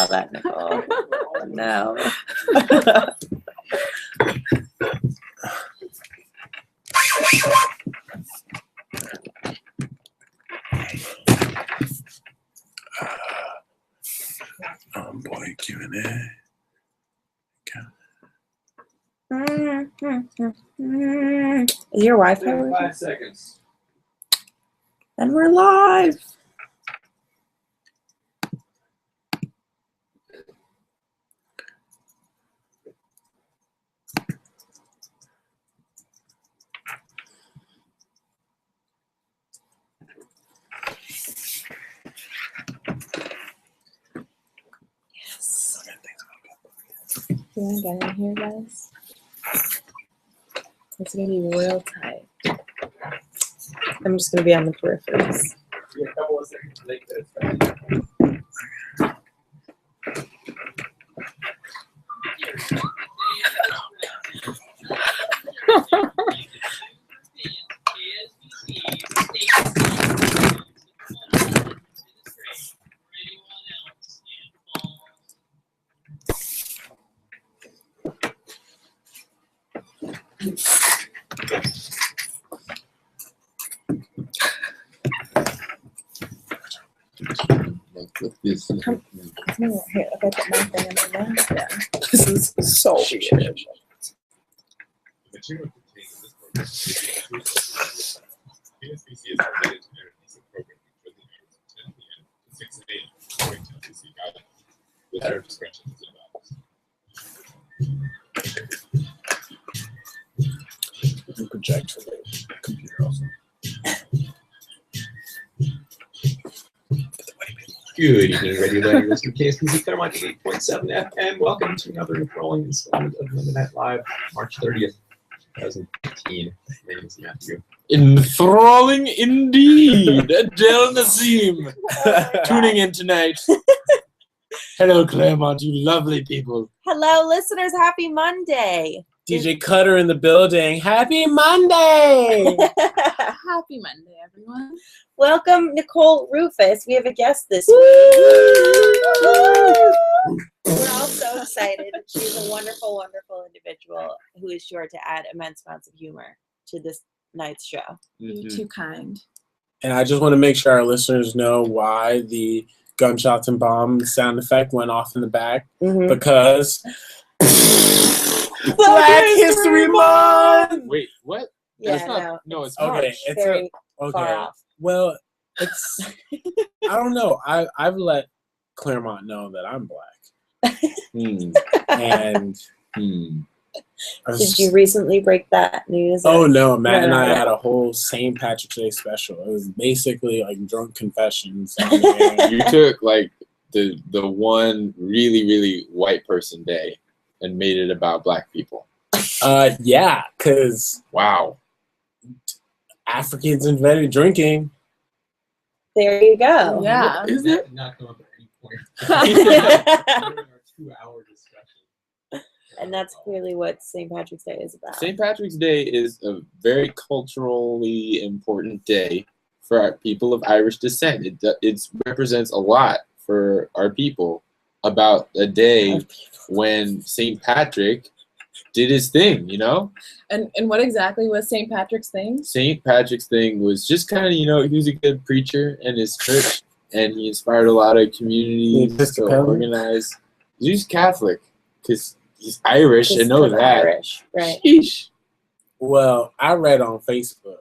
saw that, Nicole. No. Oh boy, Q&A. Is your Wi-Fi working? 5 seconds. And we're live. Yes. You want to get in here, guys? It's going to be real tight. I'm just going to be on the peripheries. Yeah, a couple of seconds to make this. Come here, here, if I put my thing in my mouth, yeah. This is so weird. The material contained in this program KSPC is permitted to enter decent programming between the hours of 10 p.m. to 6 a.m. according to FCC guidelines. With their discretion is advised. You can project for the computer also. Good evening, radio listeners from KSPC Claremont 8.7 FM. Welcome to another enthralling installment of Monday Night Live, March 30th, 2015. My name is Matthew. Enthralling indeed. Adele Nassim tuning in tonight. Hello, Claremont, you lovely people. Hello, listeners. Happy Monday. DJ Cutter in the building. Happy Monday. Happy Monday, everyone. Welcome, Nicole Rufus. We have a guest this week. We're all so excited. She's a wonderful, wonderful individual who is sure to add immense amounts of humor to this night's show. You're too kind. And I just want to make sure our listeners know why the gunshots and bomb sound effect went off in the back. Mm-hmm. Because Black History Month! Wait, what? Yeah, That's not, no, it's Okay, March. it's very okay. far off. Well, it's I don't know. I've let Claremont know that I'm black. And Did you recently break that news? Oh no, Matt and I No. had a whole St. Patrick's Day special. It was basically like drunk confessions. On the air. You took like the one really white person day and made it about black people. Yeah, because Wow. Africans invented drinking. There you go. Yeah. That did not come up at any point during our 2-hour discussion. And that's clearly what St. Patrick's Day is about. St. Patrick's Day is a very culturally important day for our people of Irish descent. It represents a lot for our people about a day when St. Patrick did his thing, you know? And what exactly was St. Patrick's thing? St. Patrick's thing was just kind of, you know, he was a good preacher in his church, and he inspired a lot of communities to organize. He's Catholic, because he's Irish, Just and know 'cause that. Irish, right? Sheesh. Well, I read on Facebook.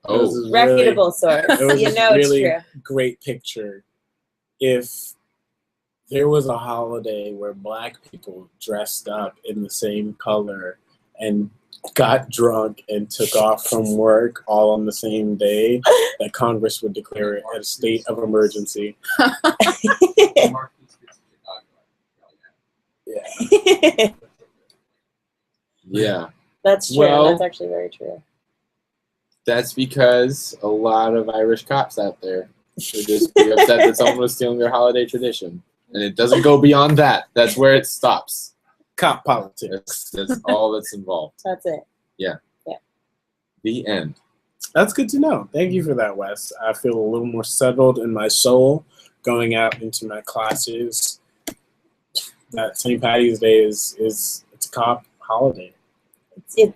Oh, This is Reputable source. It was You this know really it's true. great picture. If there was a holiday where black people dressed up in the same color and got drunk and took off from work all on the same day, that Congress would declare it a state of emergency. Yeah. yeah. That's true. Well- That's actually very true. That's because a lot of Irish cops out there would just be upset that someone was stealing their holiday tradition. And it doesn't go beyond that. That's where it stops. Cop politics. That's all that's involved. That's it. The end. That's good to know. Thank you for that, Wes. I feel a little more settled in my soul going out into my classes that St. Patty's Day is it's a cop holiday.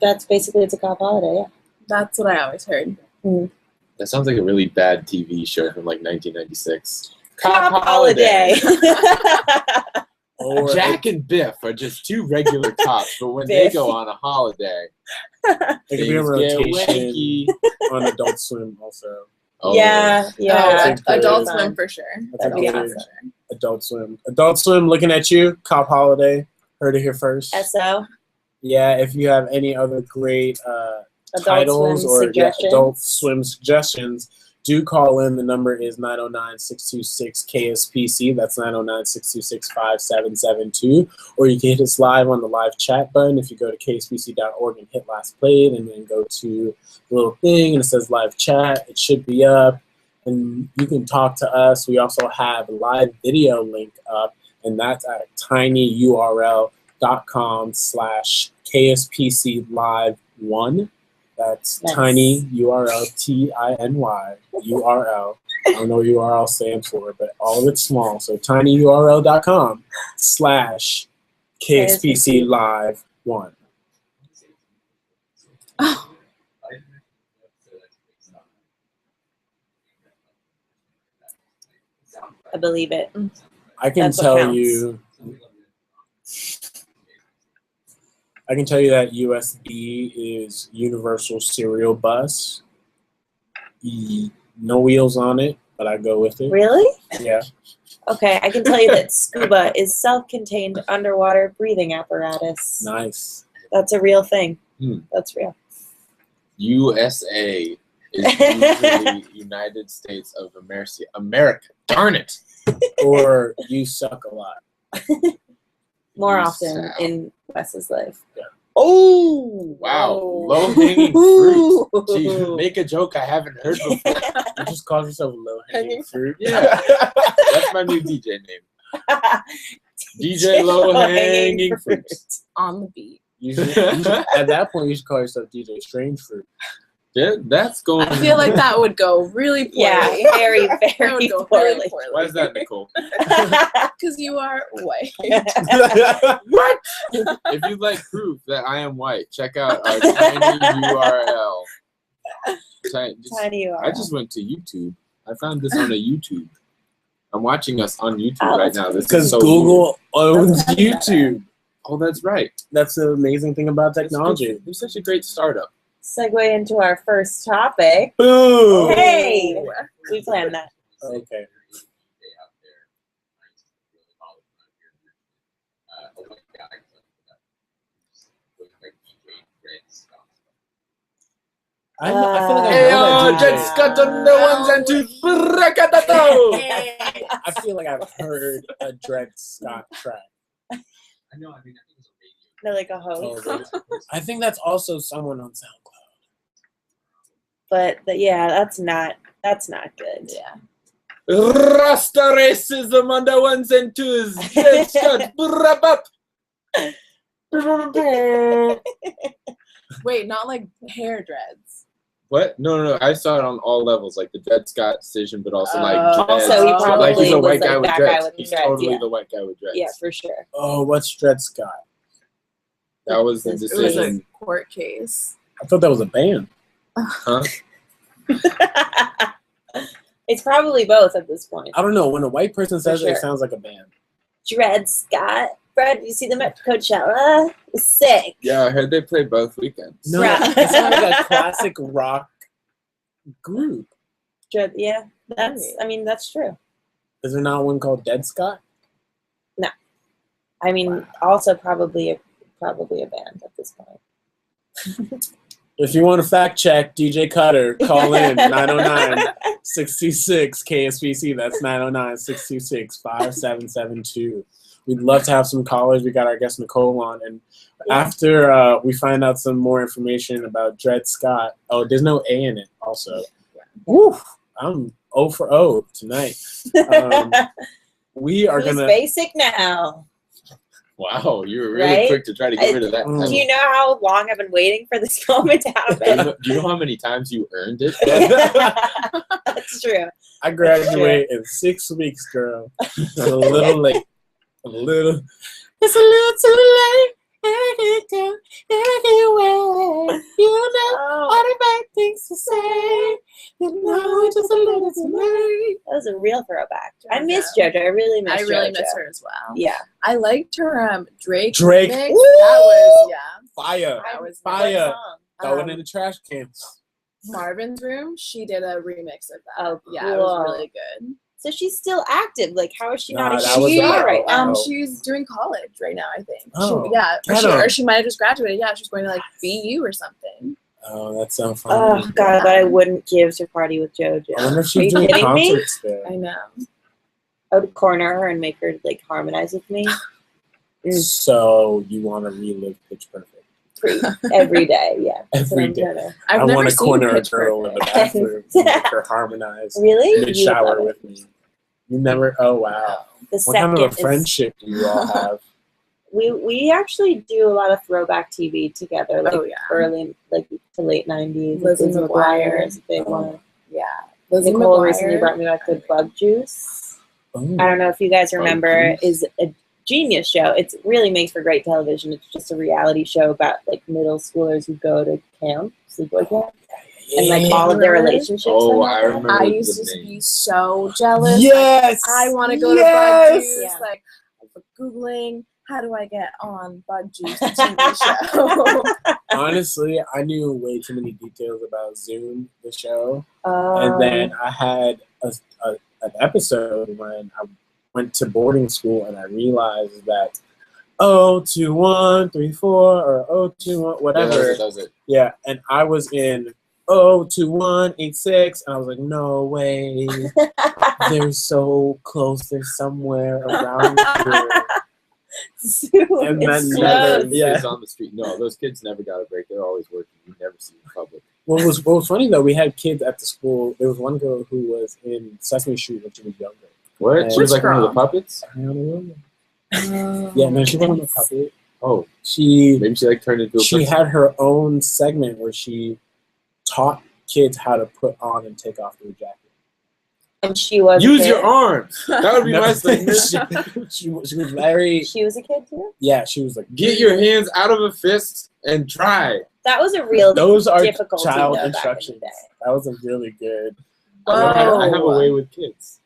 That's basically it's a cop holiday. Yeah. That's what I always heard. That sounds like a really bad TV show from like 1996. Cop holiday. Or Jack and Biff are just two regular cops, but when they Biff. go on a holiday, it could be a things get rotation wanky. on Adult Swim also. Oh, Yeah. Oh, That's Adult good. Swim for sure. That's a That'd be good awesome. Adult Swim. Adult Swim looking at you. Cop holiday. Heard it here first. SO. Yeah, if you have any other great Adult titles Swim or suggestions. Adult Swim suggestions, do call in. The number is 909-626-KSPC. That's 909-626-5772. Or you can hit us live on the live chat button if you go to kspc.org and hit last played, and then go to the little thing and it says live chat. It should be up, and you can talk to us. We also have a live video link up, and that's at tinyurl.com/KSPC Live 1. That's Nice. tiny URL TINY URL. I don't know what URL stands for, but all of it's small. So tinyurl.com/KSPC Live 1. Oh, I believe it. I can That's what tell counts. you. I can tell you that USB is Universal Serial Bus. No wheels on it, but I go with it. Really? Yeah. Okay, I can tell you that scuba is self-contained underwater breathing apparatus. Nice. That's a real thing. Hmm. That's real. USA is usually United States of America. America. Darn it. Or you suck a lot. More You often sound- in Wes's life. Yeah. Oh! Wow. Whoa. Low hanging fruit. Gee, make a joke I haven't heard before. You just call yourself low hanging fruit. Yeah. That's my new DJ name. DJ Low Hanging Fruit. on the beat. You should, at that point, you should call yourself DJ Strange Fruit. Yeah, that's going. I feel like that would go really poorly. Yeah, very, That very would go poorly. very poorly. Why is that, Nicole? Because you are white. What? If you'd like proof that I am white, check out our tiny URL. Tiny I just went to YouTube. I found this on a YouTube. I'm watching us on YouTube right now. This is Because so Google owns That's YouTube. weird. Oh, that's right. That's the amazing thing about technology. They're such a great startup. Segue into our first topic. Boom! Hey! We planned that. Okay. I feel like Hey, I know that Jets DJ. got on the ones and twos. I feel like I've heard a Dred Scott track. I know. I mean, I think it was a radio. They're like a host. I think that's also someone on SoundCloud. But yeah, that's not good. Yeah. Rasta racism on the ones and twos. Jets got up. Wait, not like hair dreads. What? No. I saw it on all levels, like the Dred Scott decision, but also like Oh. dreads. Also, he like probably he's a was white like guy with that dreads. guy with He's dreads, totally yeah. the white guy with dreads. Yeah, for sure. Oh, what's Dred Scott? That was the It was It was a decision. court case. I thought that was a band. Huh? It's probably both at this point. I don't know. When a white person says it, sure. it sounds like a band. Dred Scott. Fred, you see them at Coachella? It's sick. Yeah, I heard they play both weekends. No, Right. it sounds like a classic rock group. Yeah, that's true. Is there not one called Dead Scott? I mean, also probably a band at this point. If you want to fact check DJ Cutter, call in 909-626-KSPC. That's 909-626-5772. We'd love to have some callers. We got our guest Nicole on. And after we find out some more information about Dred Scott, there's no A in it also. Woo! I'm 0 for 0 tonight. We are He's going to... basic now. Wow, you were really Right? quick to try to get rid of that. Mm. Do title. you know how long I've been waiting for this moment to happen? Do you know how many times you earned it? That's true. I graduate in 6 weeks, girl. I'm a little late. It's a little too late. Anyway, you know all the right things to say. You know it's just a little too late. That was a real throwback. I JoJo. miss JoJo. I really miss I really JoJo. miss her as well. Yeah. I liked her Drake. Drake. Remix. Woo! That was Fire. That was Fire. What song? Throw it in the trash cans. Marvin's Room. She did a remix of that. Oh, Yeah, it was cool. really good. So she's still active. Like, how is she Nah, not a that was star a- right now? She's doing college right now, I think. Oh, Or she might have just graduated. Yeah, she's going to like BU or something. Oh, that's so funny. Oh God, but I wouldn't give to party with JoJo. I wonder if Are she's you doing kidding me? concerts there. I know. I would corner her and make her like harmonize with me So you want to relive Pitch Perfect? every day. Yeah, that's what Every I'm day. trying to- I've I never want to seen corner a Pitch girl in the Perfect. bathroom and make her harmonize Really? mid You would shower love with me. You never? Oh wow! The What kind of a second is friendship do you all have? we actually do a lot of throwback TV together, like Oh, yeah. early, like to late '90s. Lizzie Lizzie McGuire. McGuire is a big one. Yeah. Lizzie Nicole McGuire. recently brought me back to Bug Juice. Oh. I don't know if you guys remember. Juice? Is a genius show. It really makes for great television. It's just a reality show about like middle schoolers who go to camp, sleepaway camp, and like all of their relationships. Oh, and all I that. remember. I the used to name. be so jealous. Yes. Like, I want to go to Bug Yes! Juice. Yeah. Like, I was Googling, how do I get on Bug Juice, the TV show? Honestly, I knew way too many details about Zoom, the show, Um, and then I had an episode when I went to boarding school and I realized that 02134 or 021 Yeah, whatever. that was it. Yeah, and I was in 02186, and I was like, no way, they're so close, they're somewhere around here. And then it's never- close. yeah. Kids on the street. No, those kids never got a break. They're always working. You never see them in public. What was funny though, we had kids at the school. There was one girl who was in Sesame Street when she was younger. What? She was Which like one of the girl? puppets? I don't know. Yeah, no, she wasn't a puppet. Oh, She maybe she like turned into a she person. had her own segment where she taught kids how to put on and take off their jacket. And she was a Use kid. your arms. That would be No, my segment. she was very She was a kid too. yeah. She was like Get your hands out of a fist and try. That was a real those are difficulty child though, back in the instructions. day. That was a really good. I have a Whoa. way with kids.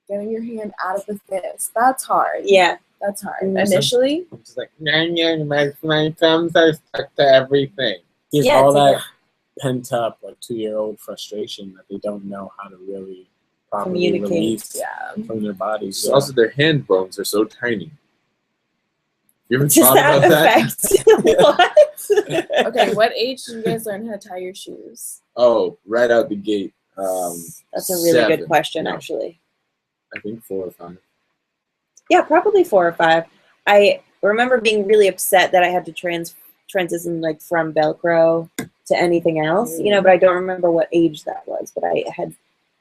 Getting your hand out of the fist. That's hard. Yeah. That's hard. Mm, Initially, I'm just like, my thumbs are stuck to everything. There's Yeah, all it's like that pent up like 2-year-old frustration that they don't know how to really properly Communicate. release yeah. from their bodies. So also, their hand bones are so tiny. You ever Does thought that about that? affect what? Okay, what age did you guys learn how to tie your shoes? Oh, right out the gate. That's a really 7. good question, No, actually. I think 4 or 5. Yeah, probably 4 or 5. I remember being really upset that I had to transition like from Velcro to anything else, you know, but I don't remember what age that was. But I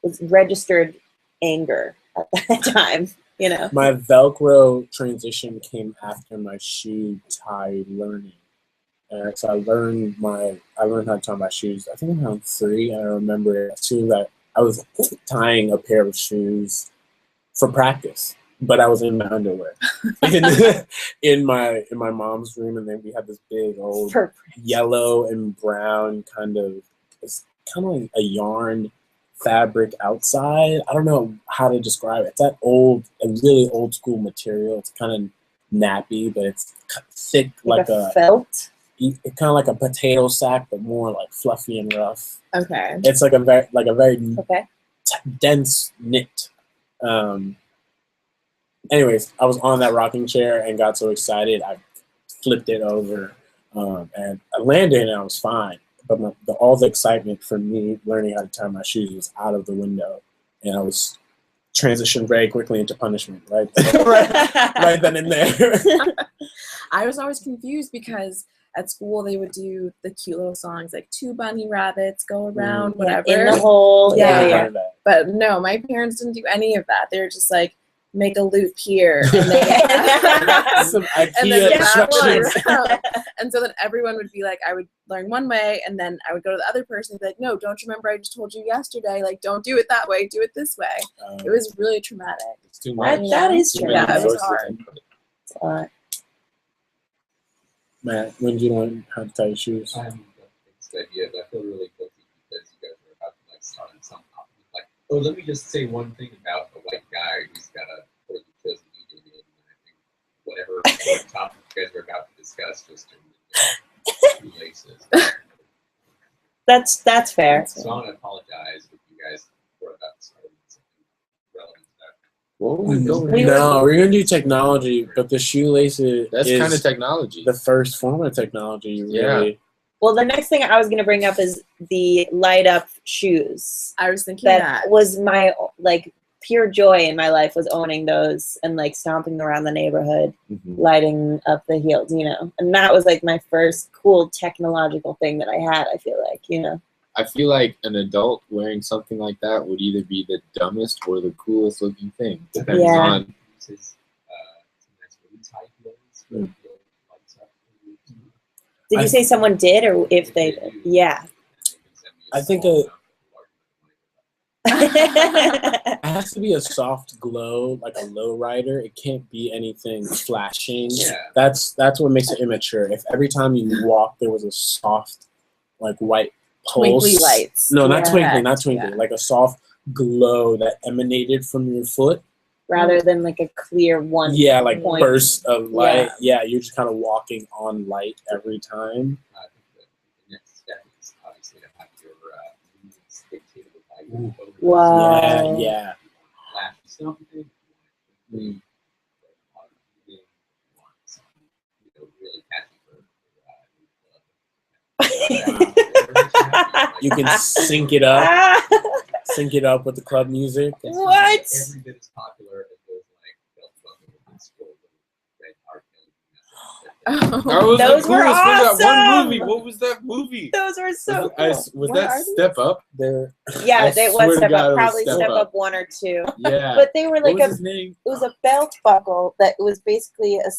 was registered anger at that time, you know. My Velcro transition came after my shoe tie learning. So I learned how to tie my shoes. I think around 3, and I remember as soon as I was tying a pair of shoes for practice, but I was in my underwear in my mom's room, and then we had this big old yellow and brown it's kind of like a yarn fabric outside. I don't know how to describe it. It's that a really old school material. It's kind of nappy, but it's thick like a felt. It's kind of like a potato sack, but more like fluffy and rough. Okay. It's like a very Okay. dense knit. Anyways, I was on that rocking chair and got so excited I flipped it over, and I landed and I was fine. But all the excitement for me learning how to tie my shoes was out of the window, and I was transitioned very quickly into punishment, right then and there. I was always confused because at school they would do the cute little songs like 2 bunny rabbits go around, whatever. In the hole. Yeah, Yeah. Learned that. But no, my parents didn't do any of that. They were just like, make a loop here. And then, Some and then IKEA wrap one instructions. around. And so then everyone would be like, I would learn one way, and then I would go to the other person and be like, no, don't you remember I just told you yesterday? Like, don't do it that way. Do it this way. It was really traumatic. It's too That- much. that is Too true. many Yeah, it was sources of hard. input. It's a lot. Matt, when did you learn how to tie your shoes? I haven't got this idea, but I feel really guilty because you guys are about to like start on some topic. Like, oh, let me just say one thing about the white guy who's got a poorly chosen medium in, and I think whatever topic you guys are about to discuss just in laces. That's fair. So I want to apologize if you guys were about to start with something relevant to that. What were we going? No, we're gonna do technology, but the shoelaces That's is kind of technology. the first form of technology. Yeah. Really. Well, the next thing I was going to bring up is the light up shoes. I was thinking That was my like pure joy in my life, was owning those and like stomping around the neighborhood, Mhm. lighting up the heels, you know. And that was like my first cool technological thing that I had, I feel like, you know. I feel like an adult wearing something like that would either be the dumbest or the coolest looking thing. Depends Yeah. on. Uses some nice really tight heels, but it lights up. Did you say someone did or if they did? Yeah. I think it has to be a soft glow, like a low rider. It can't be anything flashing. Yeah. That's what makes it immature. If every time you walk there was a soft, like white pulse. Twinkly lights. No, not Yeah. twinkly, not twinkly. Yeah. Like a soft glow that emanated from your foot. Rather than like a clear one. Yeah, like point. bursts of light. Yeah, you're just kind of walking on light every time. I think the next step is obviously to have your movements dictated by your photos. Wow. Yeah. Flash something. Mm. Really catchy You can sync it up. Sync it up with the club music. What? Every bit as popular as those like belt buckle and scroll red heart. That was Those the were coolest thing, that one awesome! movie. What was that movie? Those were so Was cool. that are these? Step Up? There. Yeah, I they swear was to Step God, Up. it was Probably Step Step Up. Up 1 or 2. Yeah. But they were like what was a his name? it was a belt buckle that was basically a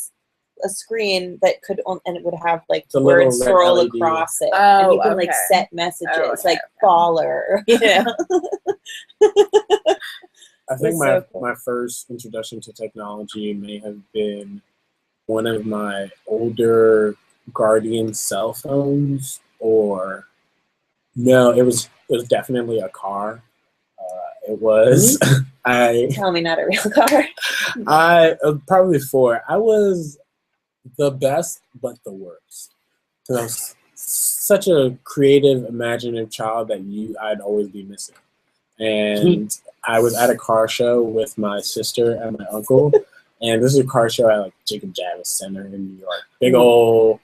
screen that could and it would have like It's a little words red scroll LED. across it, Oh, and you can like okay. set messages Oh, okay, like okay. baller, you know. I think It's my so cool. my first introduction to technology may have been one of my older Guardian cell phones, or no, it was definitely a car. It was Tell me, not a real car. I probably 4. I was the best, but the worst. Because I was such a creative, imaginative child that I'd always be missing. And I was at a car show with my sister and my uncle, and this is a car show at like Jacob Javits Center in New York. Big old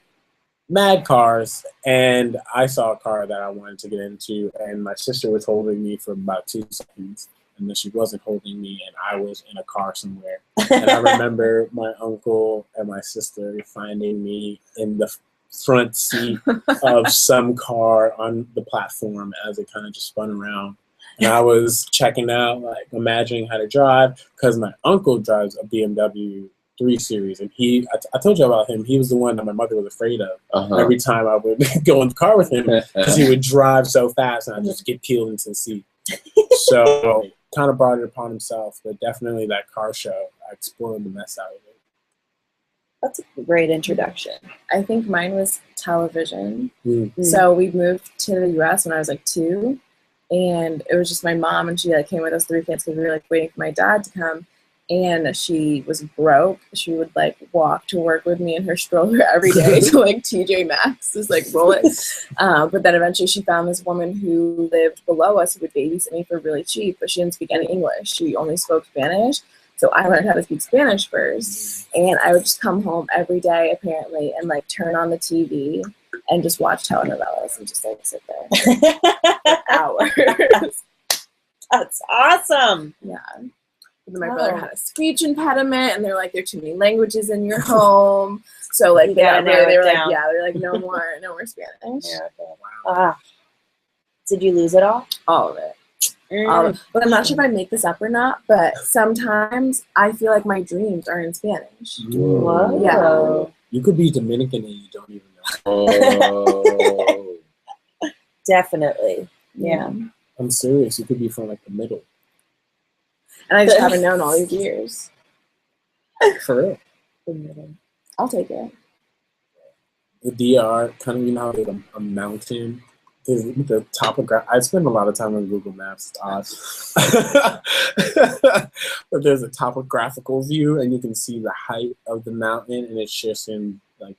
mad cars, and I saw a car that I wanted to get into, and my sister was holding me for about 2 seconds, and then she wasn't holding me, and I was in a car somewhere. And I remember my uncle and my sister finding me in the front seat of some car on the platform as it kind of just spun around. And I was checking out, like imagining how to drive, because my uncle drives a BMW 3 Series, and I told you about him. He was the one that my mother was afraid of. Every time I would go in the car with him, because he would drive so fast, and I'd just get peeled into the seat. So kind of brought it upon himself, but definitely that car show, I explored the mess out of it. That's a great introduction. I think mine was television. Mm. So we moved to the U.S. when I was like 2, and it was just my mom, and she like came with us 3 kids because we were like waiting for my dad to come. And she was broke. She would like walk to work with me in her stroller every day to like TJ Maxx, just like rolling. But then eventually she found this woman who lived below us who would babysit me for really cheap, but she didn't speak any English. She only spoke Spanish. So I learned how to speak Spanish first. And I would just come home every day apparently and like turn on the TV and just watch telenovelas and just like sit there for hours. That's awesome. Yeah. And then my brother had a speech impediment, and they're like, there are too many languages in your home. So like You gotta narrow they were it like, down. yeah, they're like, no more Spanish. Did you lose it all? All of it. All of it. But I'm not sure if I make this up or not, but sometimes I feel like my dreams are in Spanish. Whoa. Yeah. You could be Dominican and you don't even know. Oh. Definitely. Yeah. I'm serious. You could be from like the middle. And I just haven't known all these years. For real. The middle. I'll take it. The DR, kind of, you know how there's a mountain. There's the topograph. I spend a lot of time on Google Maps. It's odd. But there's a topographical view, and you can see the height of the mountain, and it's just in like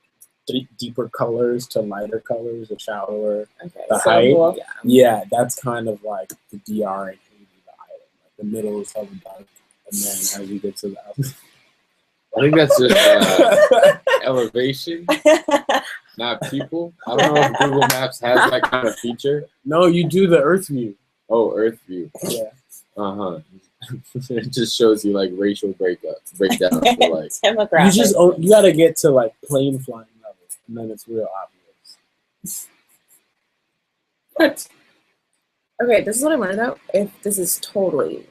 deeper colors to lighter colors, the shallower Okay. the So height. cool. Yeah, that's kind of like the DR and Haiti, the island. Like the middle is hella dark, and then as you get to the I think that's just elevation, not people. I don't know if Google Maps has that kind of feature. no, you do the Earth view. Oh, Earth view. Yeah. It just shows you like racial breakdowns for like Demographic. You gotta get to like plane flying level, and then it's real obvious. What? Okay, this is what I want to know. If this is totally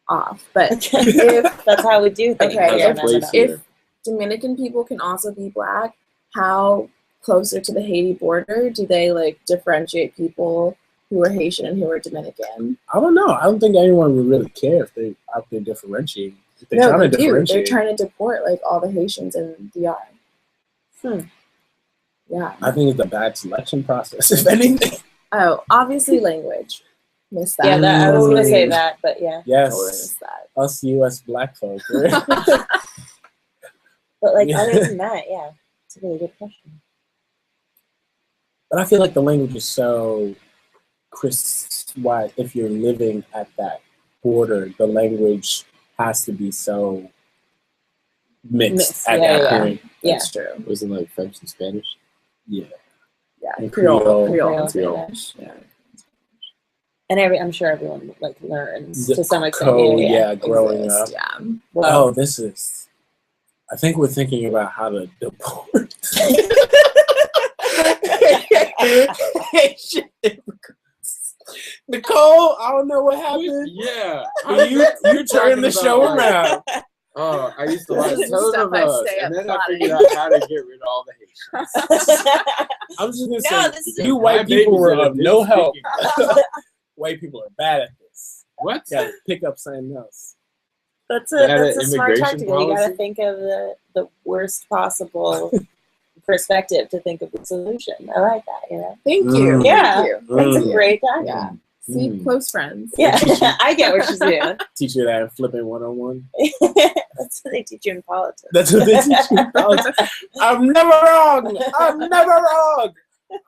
off, but if That's how we do things. Okay, Yeah, if- no, no, no. if Dominican people can also be black, how closer to the Haiti border do they like differentiate people who are Haitian and who are Dominican? I don't know. I don't think anyone would really care if they out there differentiating. If they're No, trying they to do. They're differentiate. trying to deport like all the Haitians in DR. Hmm. Yeah. I think it's a bad selection process, if anything. Oh, obviously language. Missed that. Yeah, I was gonna say Mm. that, but yeah. Yes, Totally missed that. us U.S. black folk. Right? But like Yeah. other than that, yeah, it's a really good question. But I feel like the language is so crisp. Why, if you're living at that border, the language has to be so mixed at yeah, that yeah. point. Yeah. That's true. wasn't like French and Spanish. Yeah. Yeah. And Creole. Creole. Creole and Creole. Spanish. Yeah. And I'm sure everyone like learns The to some extent. code, Yeah. growing up. Exist, Yeah. Oh, this is. I think we're thinking about how to deport. Nicole, I don't know what happened. Yeah. But you turned the show around. Oh, I used to watch This is stuff I telenovela, stay and up then I plotting. figured out how to get rid of all the Haitians. I'm just gonna No, say, this is- you white My people were babysitter of no didn't help. speak White people are bad at this. What? Gotta pick up something else. That's They had a an smart immigration tactic. You gotta policy? think of the worst possible perspective to think of the solution. I like that, you know. Thank you. Mm. Yeah. Thank you. That's a Mm. great time. Yeah. See, Mm. close friends. Yeah, I get what she's doing. Teach you that in flipping 101. That's what they teach you in politics. That's what they teach you in politics. I'm never wrong. I'm never wrong.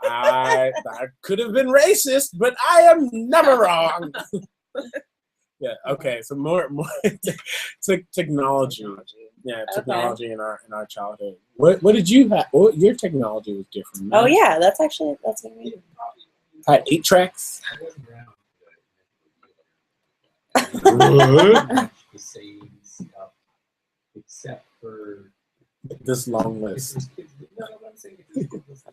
I could have been racist, but I am never wrong. Yeah. Okay. So more technology. Yeah, technology in our childhood. What did you have? What, your technology was different. Oh yeah, that's what I mean. Had 8 tracks. I wasn't around. The same stuff, except for This long if list there's kids. No, what I'm saying is kids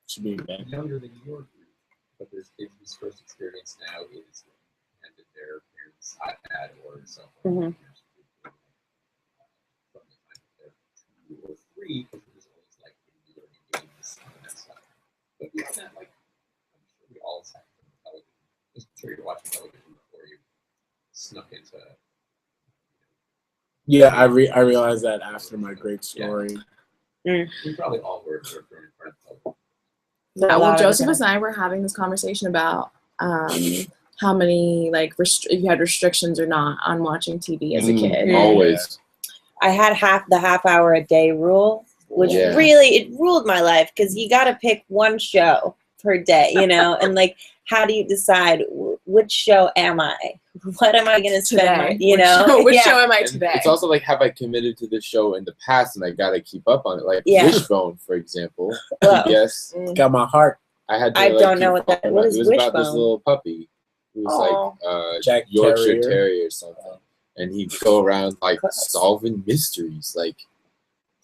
should be bad. younger than your group, but there's kids whose first experience now is handed their parents' iPad or cell phone. From the time that they're 2 or 3, because there's always like learning games and that stuff. But beyond that, like, I'm sure we all sat in television. Just sure you're watching television before you snuck into. Yeah, I realized that after my great story. We probably all were in front of television. Yeah, A well, lot of Joseph the time. and I were having this conversation about how many like if you had restrictions or not on watching TV as a kid. Always. I had the half hour a day rule, which Yeah. really it ruled my life because you got to pick one show per day, you know, and like how do you decide which show am I? What am I going to spend? Today, My, you know, which Yeah. show am I And today? it's also like, have I committed to this show in the past and I gotta keep up on it? Like Yeah. Wishbone, for example. Well, Yes. Mm. Got my heart. I had to I like, don't keep know what that- up what on it. is It was about this Wishbone? little puppy. It was Aw. like Jack Yorkshire Terrier. Terrier or something. And he'd go around like Gross. solving mysteries. Like,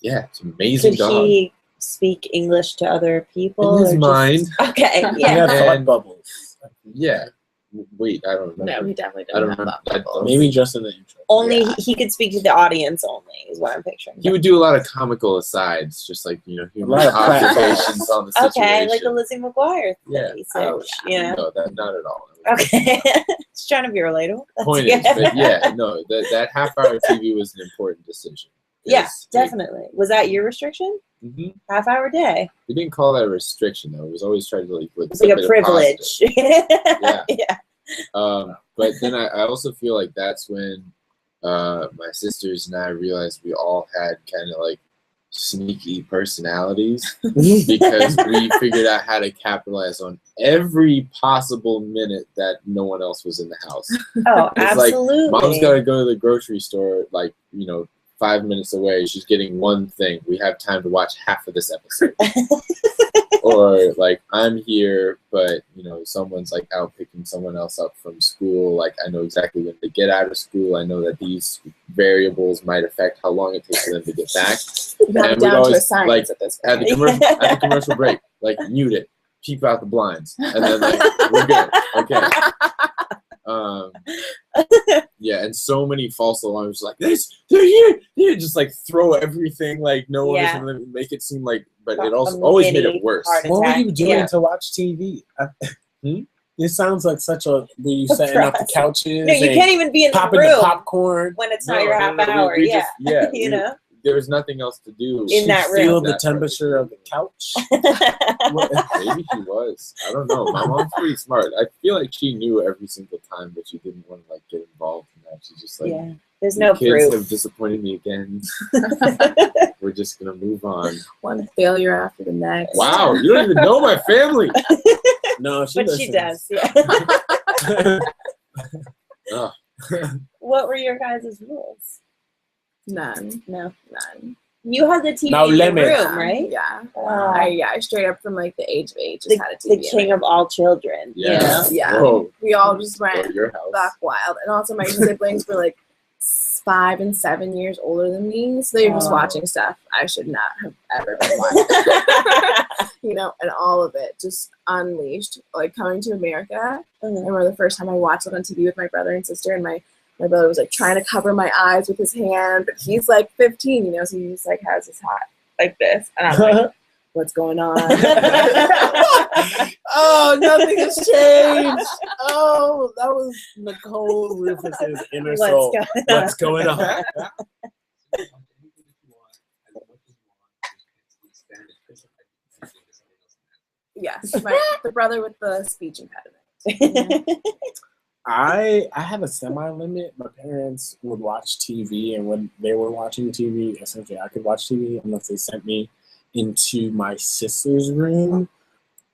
yeah, it's an amazing could dog. he speak English to other people? In his or mind. Just, okay, Yeah, yeah. thought And- bubbles. Yeah. Wait, I don't remember. No, he definitely I don't didn't have remember. bubbles. Maybe just in the intro. Only Yeah. he could speak to the audience only is what I'm picturing. He would do a lot of comical asides, just like, you know, human lot of observations on the situation. Okay, like a Lizzie McGuire Yeah. thing. Oh, You know? no, that not at all. Okay. It's trying to be relatable. That's Point good. is, but yeah, no, that half-hour TV was an important decision. Yeah, definitely. Was that your restriction? Mm-hmm. Half-hour day. We didn't call that a restriction, though. It was always trying to, like It's like a privilege. Yeah. Yeah. But then I also feel like that's when my sisters and I realized we all had kind of like sneaky personalities because we figured out how to capitalize on every possible minute that no one else was in the house. Oh, It's absolutely. like, Mom's got to go to the grocery store, like, you know, 5 minutes away. She's getting one thing. We have time to watch half of this episode. Or like, I'm here, but you know, someone's like out picking someone else up from school. Like, I know exactly when to get out of school. I know that these variables might affect how long it takes for them to get back. You have it And down to a always, science like, at this at point. the commercial break, like, mute it, peep out the blinds, and then like, we're good. Okay. Yeah, and so many false alarms like this, they're here, just like throw everything like no one is gonna make it seem like, but it also always made it worse. What were you doing Yeah. to watch TV? It sounds like such a were you setting up the couches? No, you and can't even be in the popping the room popcorn. when it's not your half hour. we Yeah. just, yeah, You know? there was nothing else to do. In that room. Feel the temperature of the couch. Maybe she was. I don't know. My mom's pretty smart. I feel like she knew every single time, but she didn't want to like get involved in that. She's just like, Yeah. There's "You no kids proof. have disappointed me again. We're just gonna move on." One failure after the next. Wow, you don't even know my family. No, But she does. Yeah. Ugh. What were your guys' rules? None. No. None. You had the TV No in your limits. room, right? Yeah. Wow. I straight up from like the age of 8 just The, had a TV. the in king my of all children. Yeah. You know? Yeah. Whoa. We all just Go went to your house. back wild. And also my siblings were like 5 and 7 years older than me. So they were just Oh. watching stuff I should not have ever been watching. You know, and all of it just unleashed. Like coming to America. I remember the first time I watched it on TV with my brother and sister, and my brother was like trying to cover my eyes with his hand, but he's like 15, you know, so he just like has his hat like this. And I'm like, what's going on? Oh, nothing has changed. Oh, that was Nicole Rufus's inner soul. What's going on? Yes, the brother with the speech impediment. I had a semi-limit. My parents would watch TV, and when they were watching TV, essentially I could watch TV unless they sent me into my sister's room,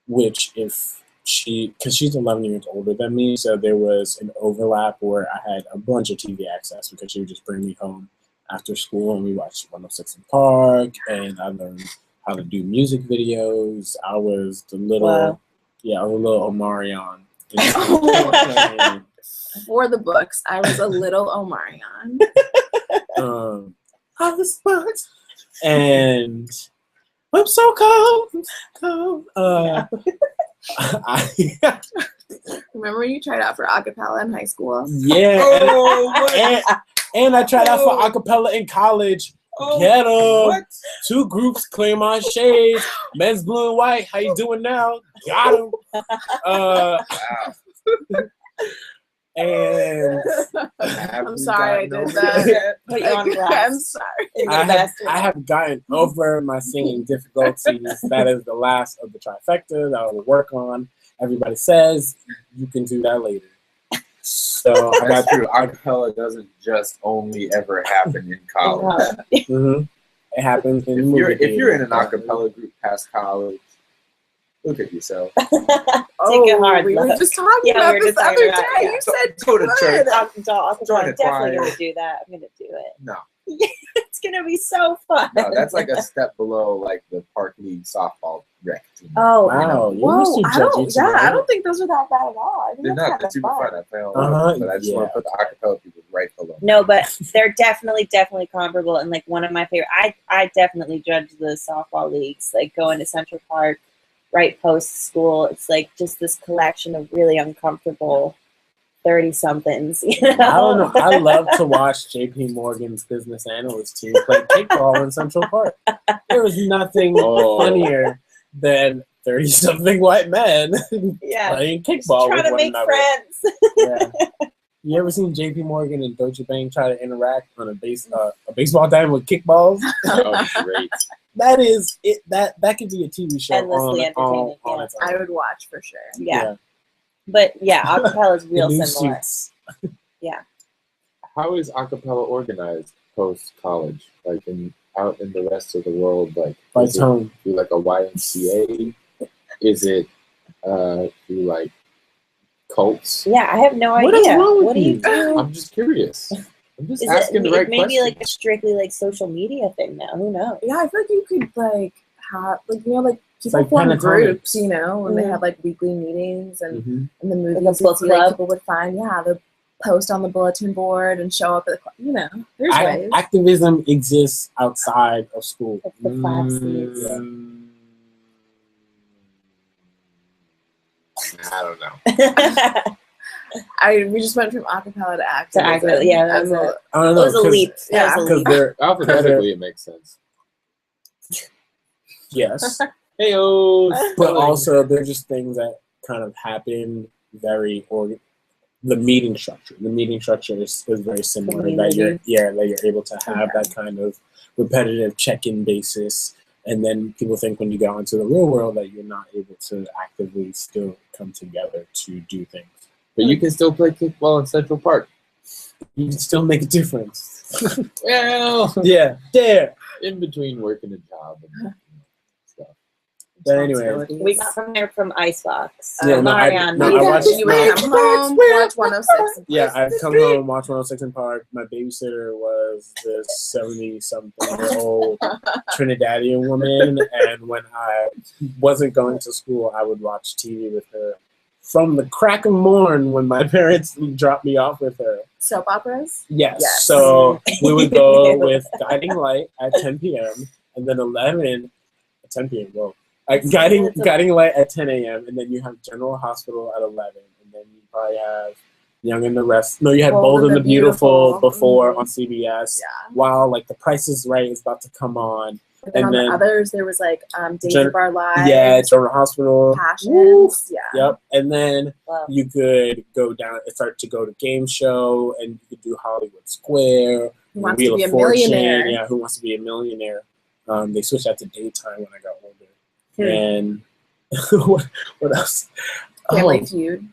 which because she's 11 years older than me, so there was an overlap where I had a bunch of TV access because she would just bring me home after school and we watched 106 in Park, and I learned how to do music videos. I was the little, I was a little Omarion. For the books, I was a little Omarion. I was once, and I'm so cold. Remember when you tried out for a cappella in high school? Yeah, and I tried out for a cappella in college. Get 'em. 2 groups, Claremont Shades, Men's Blue and White. How you doing now? Got 'em. And I'm sorry I did that. Put you on blast. I'm sorry. I have gotten over my singing difficulties. That is the last of the trifecta that I will work on. Everybody says you can do that later. So That's true. Acapella doesn't just only ever happen in college. It happens in If you're in an acapella group past college, look at yourself. Take a hard we look. were just talking about this the other day. You said Go to church. I'm Join a definitely choir. going to do that. I'm going to do it. No, It's going to be so fun. no, that's like a step below like the Park League softball rec team. Oh, Wow, Whoa, you're I Mr. don't. Judgy Yeah, I tonight. don't think those are that bad at all. I think They're that's not. They're kinda super fun. I play all Uh-huh, but I just want to put the acapella people right below. No, but they're definitely comparable. And like one of my favorite, I definitely judge the softball leagues, like going to Central Park right post school. It's like just this collection of really uncomfortable 30-somethings. I don't know. I love to watch J.P. Morgan's business analyst team play kickball in Central Park. There was nothing funnier than 30-something white men playing kickball Trying with to one make another. friends. Yeah. You ever seen J.P. Morgan and Deutsche Bank try to interact on a baseball diamond with kickballs? Oh, great. That is it. That could be a TV show Endlessly entertaining, on yeah. its own. I would watch for sure. Yeah. But yeah, acapella is real The new similar. Suits. How is acapella organized post college? Like out in the rest of the world, like By is it tone. through like a YMCA? Is it through like cults? Yeah, I have no What idea. is wrong with What do you you? do? I'm just curious. I'm just Is asking it the right maybe questions. like a strictly like social media thing now? Who knows? Yeah, I feel like you could like have like people like form pentatonics. groups, and they Mhm. had like weekly meetings and Mhm. in the movies Like a you'd book see, like, club? people would find the post on the bulletin board and show up at there's ways. Activism exists outside of school. Like the 5 C's. I don't know. We just went from acapella to To activism. acapella, yeah, that as was a- I don't It know. was a leap. That was a Because leap. they're Alphabetically, it makes sense. yes, Heyo. but also they're just things that kind of happen very the meeting structure. The meeting structure is very similar. That you're able to have that kind of repetitive check-in basis, and then people think when you go into the real world that you're not able to actively still come together to do things. But you can still play kickball in Central Park. You can still make a difference. Well, Yeah, there. in between working a job and stuff. But anyway, responsibilities. We got from Icebox. Yeah, no, I Marion, watched- You would come home, watch 106. and yeah, I'd come home, watch 106 in Park. My babysitter was this 70-something-year-old Trinidadian woman, and when I wasn't going to school, I would watch TV with her from the crack of morn when my parents dropped me off with her. Soap operas? Yes. Yes. So we would go with Guiding Light at 10 p.m. and then 11 at 10 p.m. Whoa. Guiding Light at 10 a.m. and then you have General Hospital at 11 and then you probably have Young and the Rest. No, you had Bold and the Beautiful before on CBS. Yeah. While like The Price is Right is about to come on. But then And on then- the others, there was like Days of Our Lives. Yeah, General Hospital. Passions. Yeah. Yep. And then Wow. you could start to go to Game Show, and you could do Hollywood Square, Who Wants Wheel to Be of a Fortune. Millionaire. Yeah, Who Wants to Be a Millionaire? They switched that to daytime when I got older. And what else? Family Feud.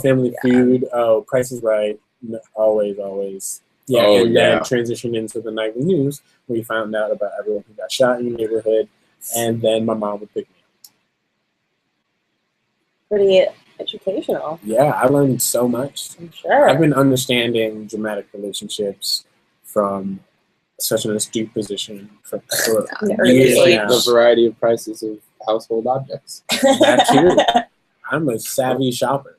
Family Feud. Oh, Price is Right. No, always. Yeah, Oh, and yeah. then transitioned into the nightly news, where you found out about everyone who got shot in your neighborhood, and then my mom would pick me up. Pretty educational, Yeah, I learned so much. I'm sure. I've been understanding dramatic relationships from such an astute position for The early years It's like now. the variety of prices of household objects. That too. I'm a savvy shopper.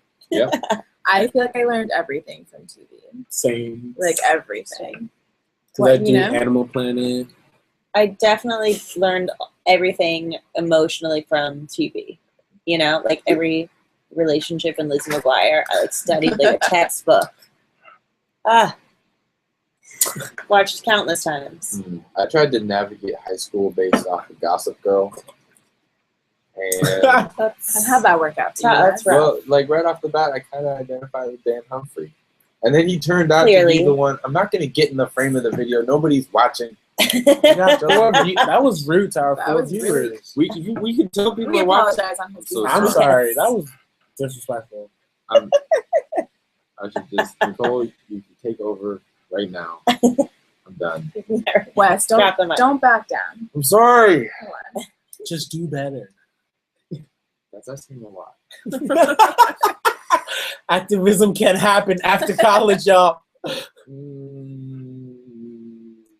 I feel like I learned everything from TV. Same. Like everything. Because I What, do you know? Animal Planet. I definitely learned everything emotionally from TV. Like every relationship in Lizzie McGuire, I studied like a textbook. Watched countless times. I tried to navigate high school based off of Gossip Girl. And That's How'd that work out? That's right. well, like right off the bat, I kind of identified with Dan Humphrey. And then he turned out to Clearly. be the one. I'm not going to get in the frame of the video. Nobody's watching. That was rude to our That four was really- viewers. We can tell people We are watching. apologize on his So behalf. I'm sorry. That was disrespectful. I should just, Nicole, you can take over right now. I'm done. Wes, Drop the mic. don't back down. I'm sorry. Come on. Just do better. That's asking a lot. Activism can happen after college, y'all.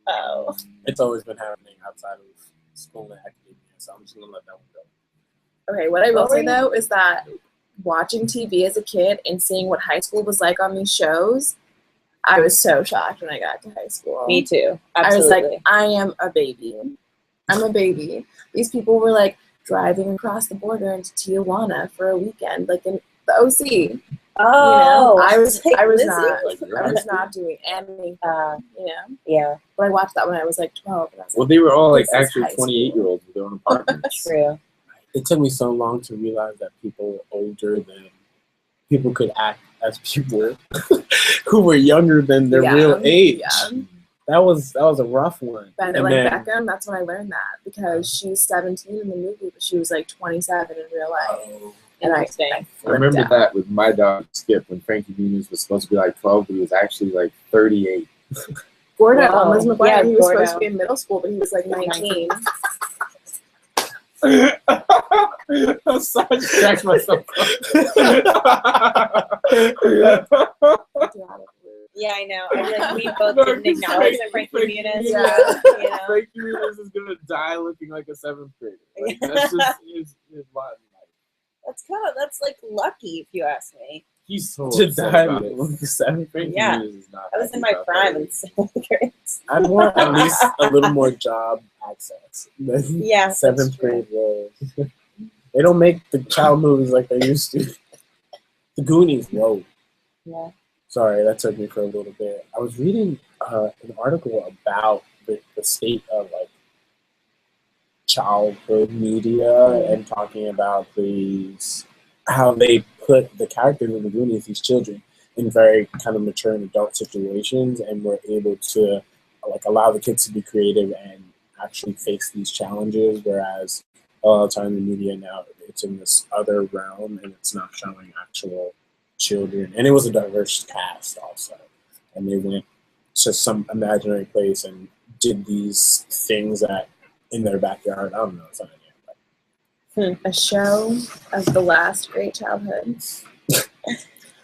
Oh. It's always been happening outside of school and academia, so I'm just gonna let that one go. Okay, what I will say though is that watching TV as a kid and seeing what high school was like on these shows, I was so shocked when I got to high school. Me too. I was Absolutely. like, I am a baby. I'm a baby. These people were like driving across the border into Tijuana for a weekend, like in the OC. Oh, I was like Lizzie? not doing anything. Yeah, But I watched that when I was like 12. And I was Well, like, they were all like This is actually high school. 28-year-olds with their own apartments. true. It took me so long to realize that people older than people could act as people who were younger than their real age. Yeah. That was a rough one. But And like then- Beckham, that's when I learned that because she's 17 in the movie, but she was like 27 in real life. Oh, And I I remember flipped out. that with my dog Skip when Frankie Muniz was supposed to be like 12, but he was actually like 38. Gordo, Wow. Liz McGuire, Yeah, he was Gordo. supposed to be in middle school, but he was like 19. I'm sorry, I just cracked myself Yeah, I know. I feel like we both didn't acknowledge that Frankie Muniz. Yeah. You know? Frankie Muniz is gonna die looking like a 7th grader. Like, that's just his lot in life. That's like lucky, if you ask me. He's so to upset die about it. with the 7th grade. Yeah. Muniz is not I was in happy my about prime that. in 7th grade. I'd want at least a little more job access than Yeah, that's 7th true. grade roles. They don't make the child movies like they used to. The Goonies, whoa. Yeah. Sorry, that took me for a little bit. I was reading an article about the state of like childhood media and talking about how they put the characters in the Goonies, these children, in very kind of mature and adult situations, and were able to like allow the kids to be creative and actually face these challenges, whereas a lot of the time in the media now it's in this other realm and it's not showing actual children. And it was a diverse cast also, and they went to some imaginary place and did these things that in their backyard. I don't know, it's not A show of the last great childhood.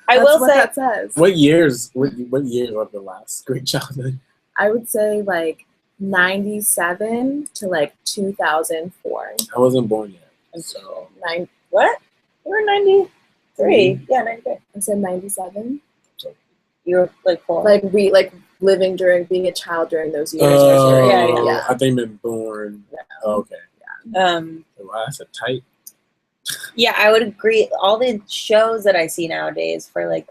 I That's will what say, that says. what years of the last great childhood? I would say like 97 to like 2004. I wasn't born yet, so what? You were 93. Yeah, 93. I said 97. You were like 4. Like living during being a child during those years. oh, Yeah. I think been born. Oh, okay, wow, that's a tight. Yeah, I would agree. All the shows that I see nowadays for like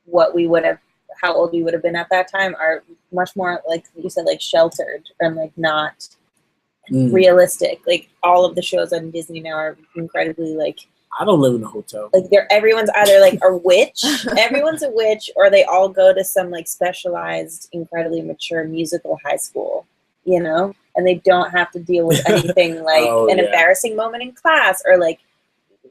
what we would have, how old we would have been at that time, are much more like you said, like sheltered and like not realistic. Like all of the shows on Disney now are incredibly like I don't live in a hotel. everyone's either like a witch, everyone's a witch, or they all go to some like specialized, incredibly mature musical high school, you know, and they don't have to deal with anything like an embarrassing moment in class or like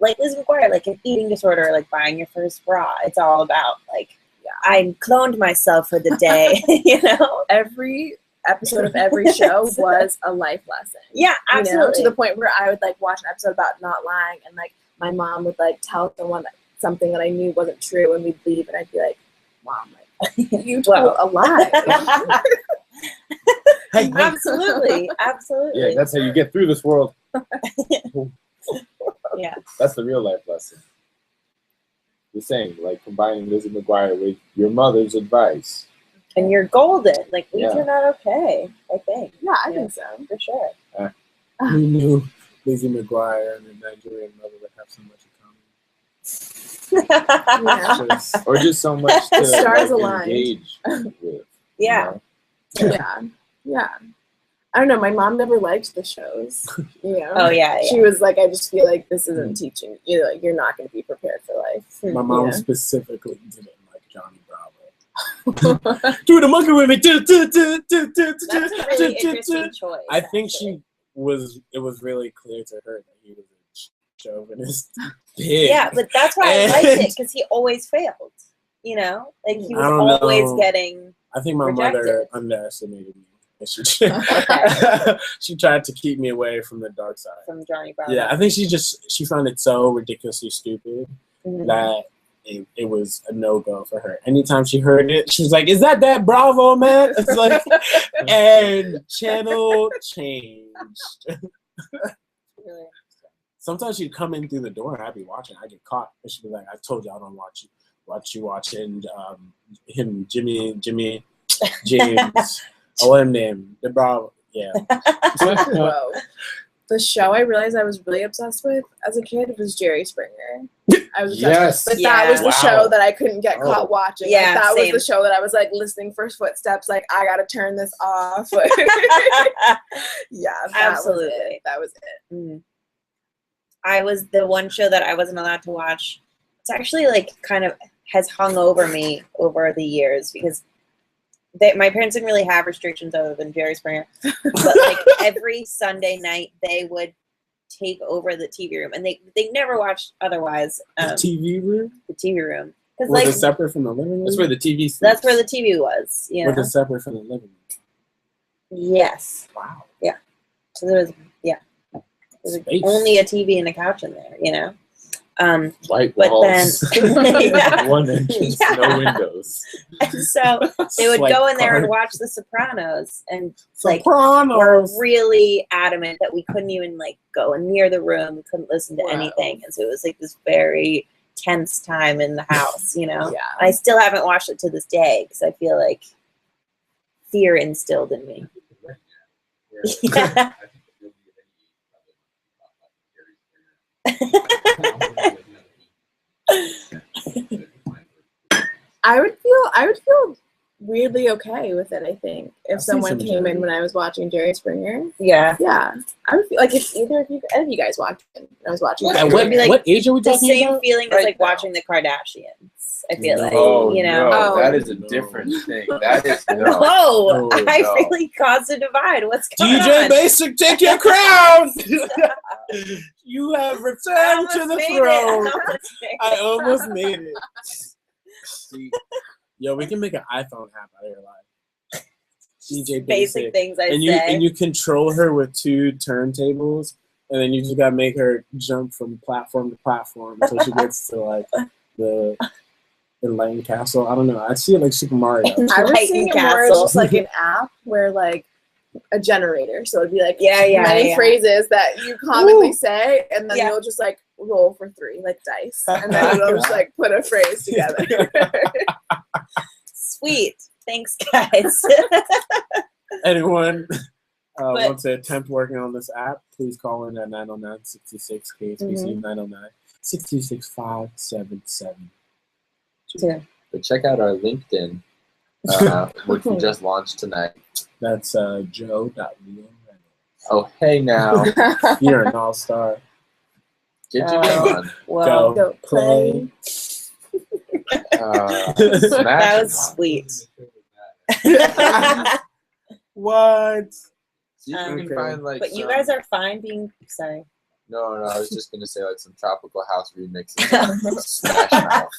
Liz McGuire, like an eating disorder, or like buying your first bra. It's all about like I cloned myself for the day, you know. Every episode of every show was a life lesson. Yeah, absolutely. You know, to the point where I would like watch an episode about not lying, and like my mom would like tell someone something that I knew wasn't true, and we'd leave, and I'd be like, "Mom, like, you told a lie." Absolutely. Yeah, that's how you get through this world. Yeah. That's the real life lesson. The same, like combining Lizzie McGuire with your mother's advice. And you're golden. Like, we Yeah. turn out okay, I think. Yeah, I think so. For sure. Who knew Lizzie McGuire and a Nigerian mother would have so much in common? Yeah. Or just so much to Stars like, aligned. engage with. Yeah. You know? Yeah. I don't know. My mom never liked the shows. You know? Oh, yeah. She was like, I just feel like this isn't teaching you. Like, you're not going to be prepared for life. My mom Yeah. specifically didn't like Johnny Bravo. Do the monkey with me. That's a really interesting choice. I think actually. it was really clear to her that he was a chauvinist pig. Yeah, but that's why I liked it, because he always failed. You know? Like, he I don't was always know. getting I think my rejected. mother underestimated me. She tried to keep me away from the dark side. from Johnny Bravo. Yeah, I think she found it so ridiculously stupid Mhm. that it was a no-go for her. Anytime she heard it, she was like, "Is that Bravo, man?" It's like, and channel changed. Really. Sometimes she'd come in through the door and I'd be watching. I'd get caught, and she'd be like, "I told you I don't watch you watching him, Jimmy James." Oh, what him name? The Bravo. Yeah. Whoa. The show I realized I was really obsessed with as a kid was Jerry Springer. I was obsessed Yes. with. But Yeah. that was the Wow. show that I couldn't get Oh. caught watching. Yeah, Like, that same. was the show that I was like listening for footsteps. Like, I gotta turn this off. Yeah, that Absolutely. was it. That was it. Mm. I was the one show that I wasn't allowed to watch. It's actually like kind of has hung over me over the years because my parents didn't really have restrictions other than Jerry Springer. But like every Sunday night they would take over the TV room, and they never watched otherwise. The TV room? The TV room, because Was like it separate from the living room? That's where the TV sleeps. that's where the TV was. You know? Was it separate from the living room? Yes. Wow. So there was Space. only a TV and a couch in there. You know. White But walls. then yeah. One entrance, Yeah. no windows. And so they would Like go in there and Clark. watch The Sopranos, and like were Sopranos. really adamant that we couldn't even like go near the room. We couldn't listen to Wow. anything, and so it was like this very tense time in the house. You know. Yeah. I still haven't watched it to this day because I feel like fear instilled in me. Yeah. I would feel weirdly okay with it, I think, if I've seen someone some came in Jerry. when I was watching Jerry Springer. Yeah. Yeah. I would feel like if either of you, any of you guys watched it when I was watching At it. what, It'd be like what age are we The talking same about? feeling as Right like now. watching the Kardashians. I feel like Oh, you know. no, Oh. that is a No. different thing. That is No, no. I no. really caused a divide. What's going DJ on? Basic, take your crown! You have I returned to almost the made throne. it. I almost made it. See, yo, we can make an iPhone app out of your life. DJ Basic Basic. things I And say. you control her with 2 turntables, and then you just gotta make her jump from platform to platform until she gets to like the Enlightened Castle. I don't know. I see it like Super Mario. I was Enlightened seeing it more as Castle. just like an app where like a generator. So it'd be like Yeah, many yeah. phrases that you commonly Ooh. say, and then Yeah. you'll just like roll for 3 like dice, and then you'll just like put a phrase together. Sweet. Thanks, guys. Anyone But- wants to attempt working on this app, please call in at 909-66 KSPC 909-626-577. Yeah. But check out our LinkedIn, which we just launched tonight. That's Joe.Leo. Oh, hey now. You're an all-star. Get your game on. Well, Go play. Smash that was Mouth. sweet. What? See if we can Okay. find like But you some- guys are fine being sorry. No, I was just gonna say like some tropical house remixes of Smash Mouth.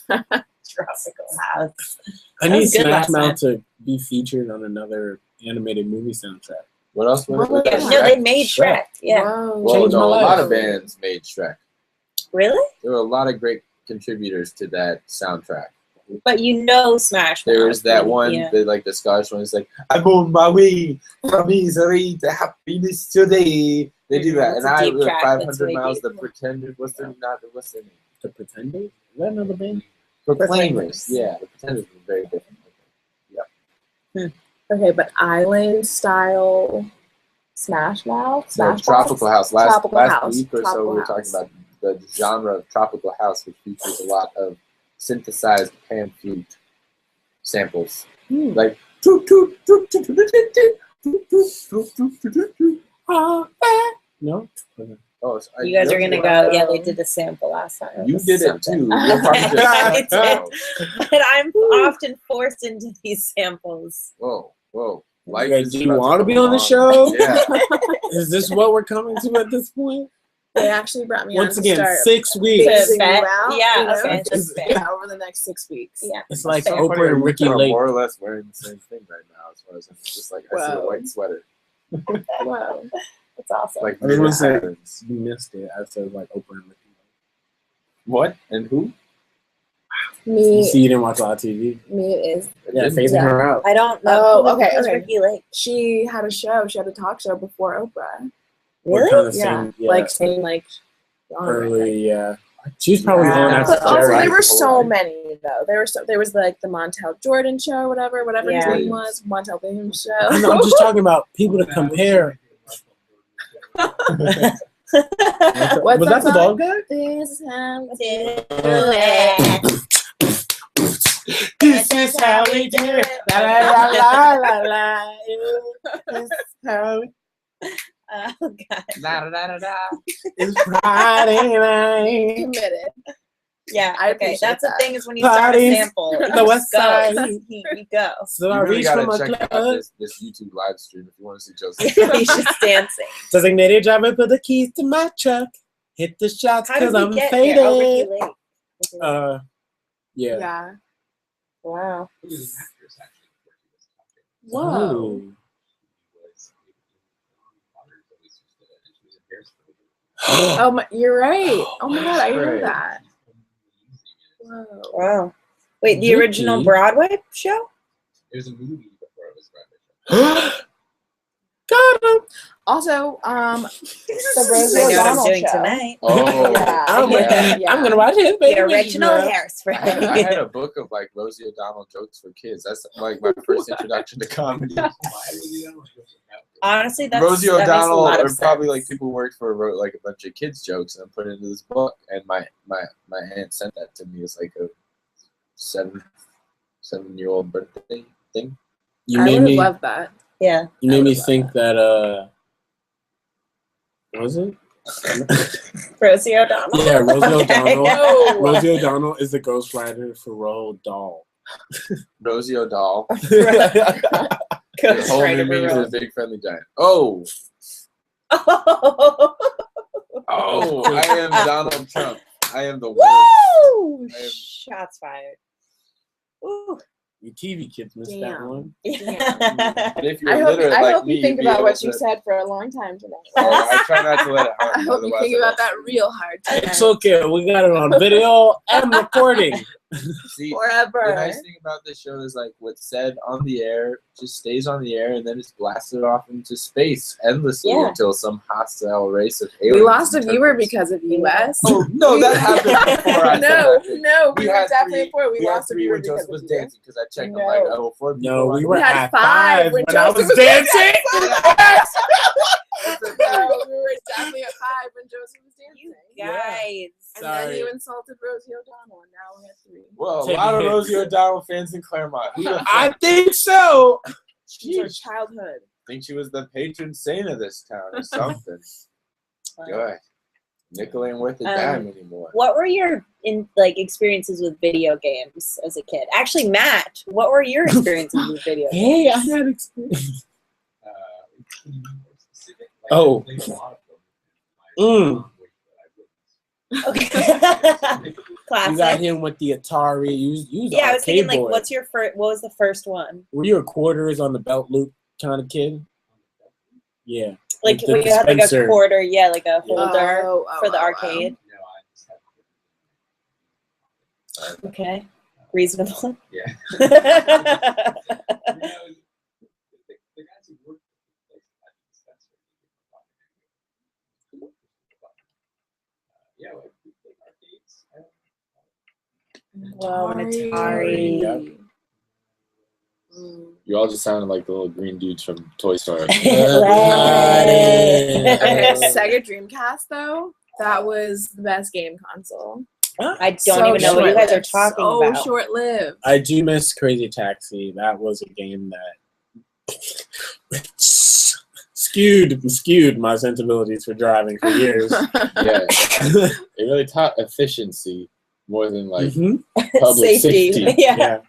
Tropical House. I That need was good Smash last Mouth to be featured on another animated movie soundtrack. What else? What Yeah, was no, that? they made Shrek. Yeah. Whoa. Well, Changed no, my a life. lot of bands made Shrek. Really? There were a lot of great contributors to that soundtrack. But you know Smash Mouth. There was that and, one, yeah. like the Scottish one. It's like, I'm on my way from misery to happiness today. They do that, It's and a I deep was track, 500 that's way miles. deep. The Pretenders. What's their name? The Pretenders? Is that another band? Proclaimers. Yeah, the Pretenders were very different. Okay, but island style Smash Mouth? No, Smash Tropical House. Last Tropical House. week or so, Tropical we were House. talking about the genre of Tropical House, which features a lot of synthesized pan flute samples. Hmm. Like, No? oh, You guys are gonna go. Yeah, they did a sample last time. You was did it something. too. You're probably just- I did. Oh. But I'm often forced into these samples. Whoa. Life Yeah, is do you about want to go be on the on. show? Yeah. Is this what we're coming to at this point? They actually brought me Once on again, to start 6 weeks. phasing bet. you out. Yeah, you know? okay, that's fair. Yeah, over the next 6 weeks. Yeah. It's like Fair. Oprah and Ricky We're Lake. more or less wearing the same thing right now, as far as it's just like I see a Whoa. white sweater. Wow. That's awesome. Like I was gonna the say patterns. you missed it. I said like Oprah and Ricky What and who? Lake. You Me, see, you didn't watch a lot of TV. me is. Yeah, Didn't- phasing Yeah. her out. I don't know. Oh, okay, Who's okay. Ricky Lake? She had a show. She had a talk show before Oprah. We're Really? kind of Yeah, same, yeah, like saying like early. Yeah, she's probably Wow. going after But also, Jerry. there were so Right. many though. There was like the Montel Jordan show, whatever his Yeah. name was, Montel Williams I know, show. I'm just talking about people to compare. What's Was that the bald guy? This is how we do This is how we do it. La la la la la. This is how we. Oh God. La, da, da, da, da. It's Friday night. committed. Yeah. I Okay. appreciate That's the that. thing is when you start a Parties. sample, it The West just Side. goes. You go. So I You really reach for gotta my check out club. this YouTube live stream if you want to see Joseph. He's just dancing. Designated driver, put the keys to my truck. Hit the shots How did because we I'm get faded. here? Oh, Ricky Lake. Ricky Lake. Yeah. Yeah. Wow. He was an actress, actually, before he was talking. Whoa. Ooh. He was she was in Hairspray. Oh my, you're right. Oh my god, I Right. heard that. Whoa. Wow. Wait, the Ricky. original Broadway show? It was a movie before it was Broadway. Got him. Also, the I Rosie know what I'm O'Donnell doing show. tonight. Oh, Yeah. I'm, yeah. I'm gonna watch his baby. The original I Hairspray. had a book of like Rosie O'Donnell jokes for kids. That's like my first introduction to comedy. Honestly, that's Rosie that makes a O'Donnell lot are of probably sense. like people who worked for wrote like a bunch of kids jokes and put it into this book. And my aunt sent that to me as like a 7-year-old birthday thing. You I made would have me. loved that. Yeah. You made I me would think that. What was it? Rosie O'Donnell. Yeah, Rosie Okay. O'Donnell. No. Rosie O'Donnell is the ghostwriter for Roald Dahl. Rosie O'Donnell. Oh, The Ghost whole Rider new meaning for is a big friendly giant. Oh, Rose. oh! I am Donald Trump. I am the worst. Woo! I am- Shots fired. Ooh. You TV kids missed that Damn. one. Yeah. But if I you're hope, literate I like hope me, you think you'd be about able what you to- said for a long time tonight. Oh, I try not to let it out. I hope you otherwise think I about won't that real hard tonight. It's okay. We got it on video and recording. see. Forever. The nice thing about this show is like what's said on the air just stays on the air and then it's blasted off into space endlessly Yeah. until some hostile race of aliens. We lost a viewer interprets. because of US. Oh no, that happened before I said No, that. no, we were had definitely three- before. We had lost a three viewer when because Joseph was of you. dancing because I checked. No. I'm like, oh, 4 people. No, we were We had at 5 when I was Joseph was dancing. No, we were definitely at 5 when Joseph was You dancing. guys. And then Sorry. you insulted Rosie O'Donnell, and now we're at 3. Well, a Take lot a of hit. Rosie O'Donnell fans in Claremont. Who the I fuck think so. It's our childhood. think she was the patron saint of this town or something? Good. Nickel ain't worth a dime anymore. What were your experiences with video games as a kid? Actually, Matt, what were your experiences with video games? Hey, I had experience. Can you be more specific? Like, Oh. I played a lot of them. Okay. You got Classic. him with the Atari. You was Yeah, I was thinking arcade boy. what's your first? What was the first one? Were you a quarters on the belt loop kind of kid? Yeah. Like the when you had like a dispenser. quarter, yeah, like a holder for the oh, arcade. No, I just had Okay, reasonable. Yeah. The guys who worked at the place had a dispenser. Yeah, like we played arcades. Wow, an Atari. Atari. Mm. You all just sounded like the little green dudes from Toy Story. Okay, Okay. Sega Dreamcast though, that was the best game console. I don't even know what you guys are talking so about. short-lived. I do miss Crazy Taxi. That was a game that skewed my sensibilities for driving for years. Yeah, it really taught efficiency more than like Mhm. public safety. Yeah.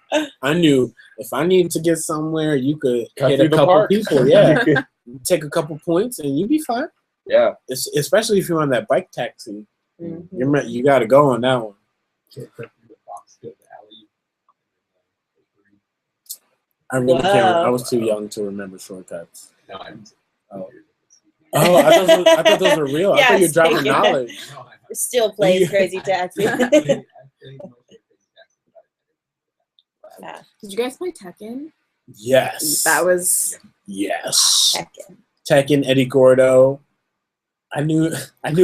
I knew if I needed to get somewhere, you could Cut hit through a the couple park. people. Yeah, take a couple points and you'd be fine. Yeah, Especially if you're on that bike taxi. Mhm. You got to go on that one. I really can't. Wow. I was too young to remember shortcuts. No, I'm. Oh. Oh, I thought those were real. I thought you were Yes, dropping thank you. knowledge. Still plays Yeah. Crazy Taxi. Did you guys play Tekken? Yes. That was Yes. Tekken. Tekken, Eddie Gordo. I knew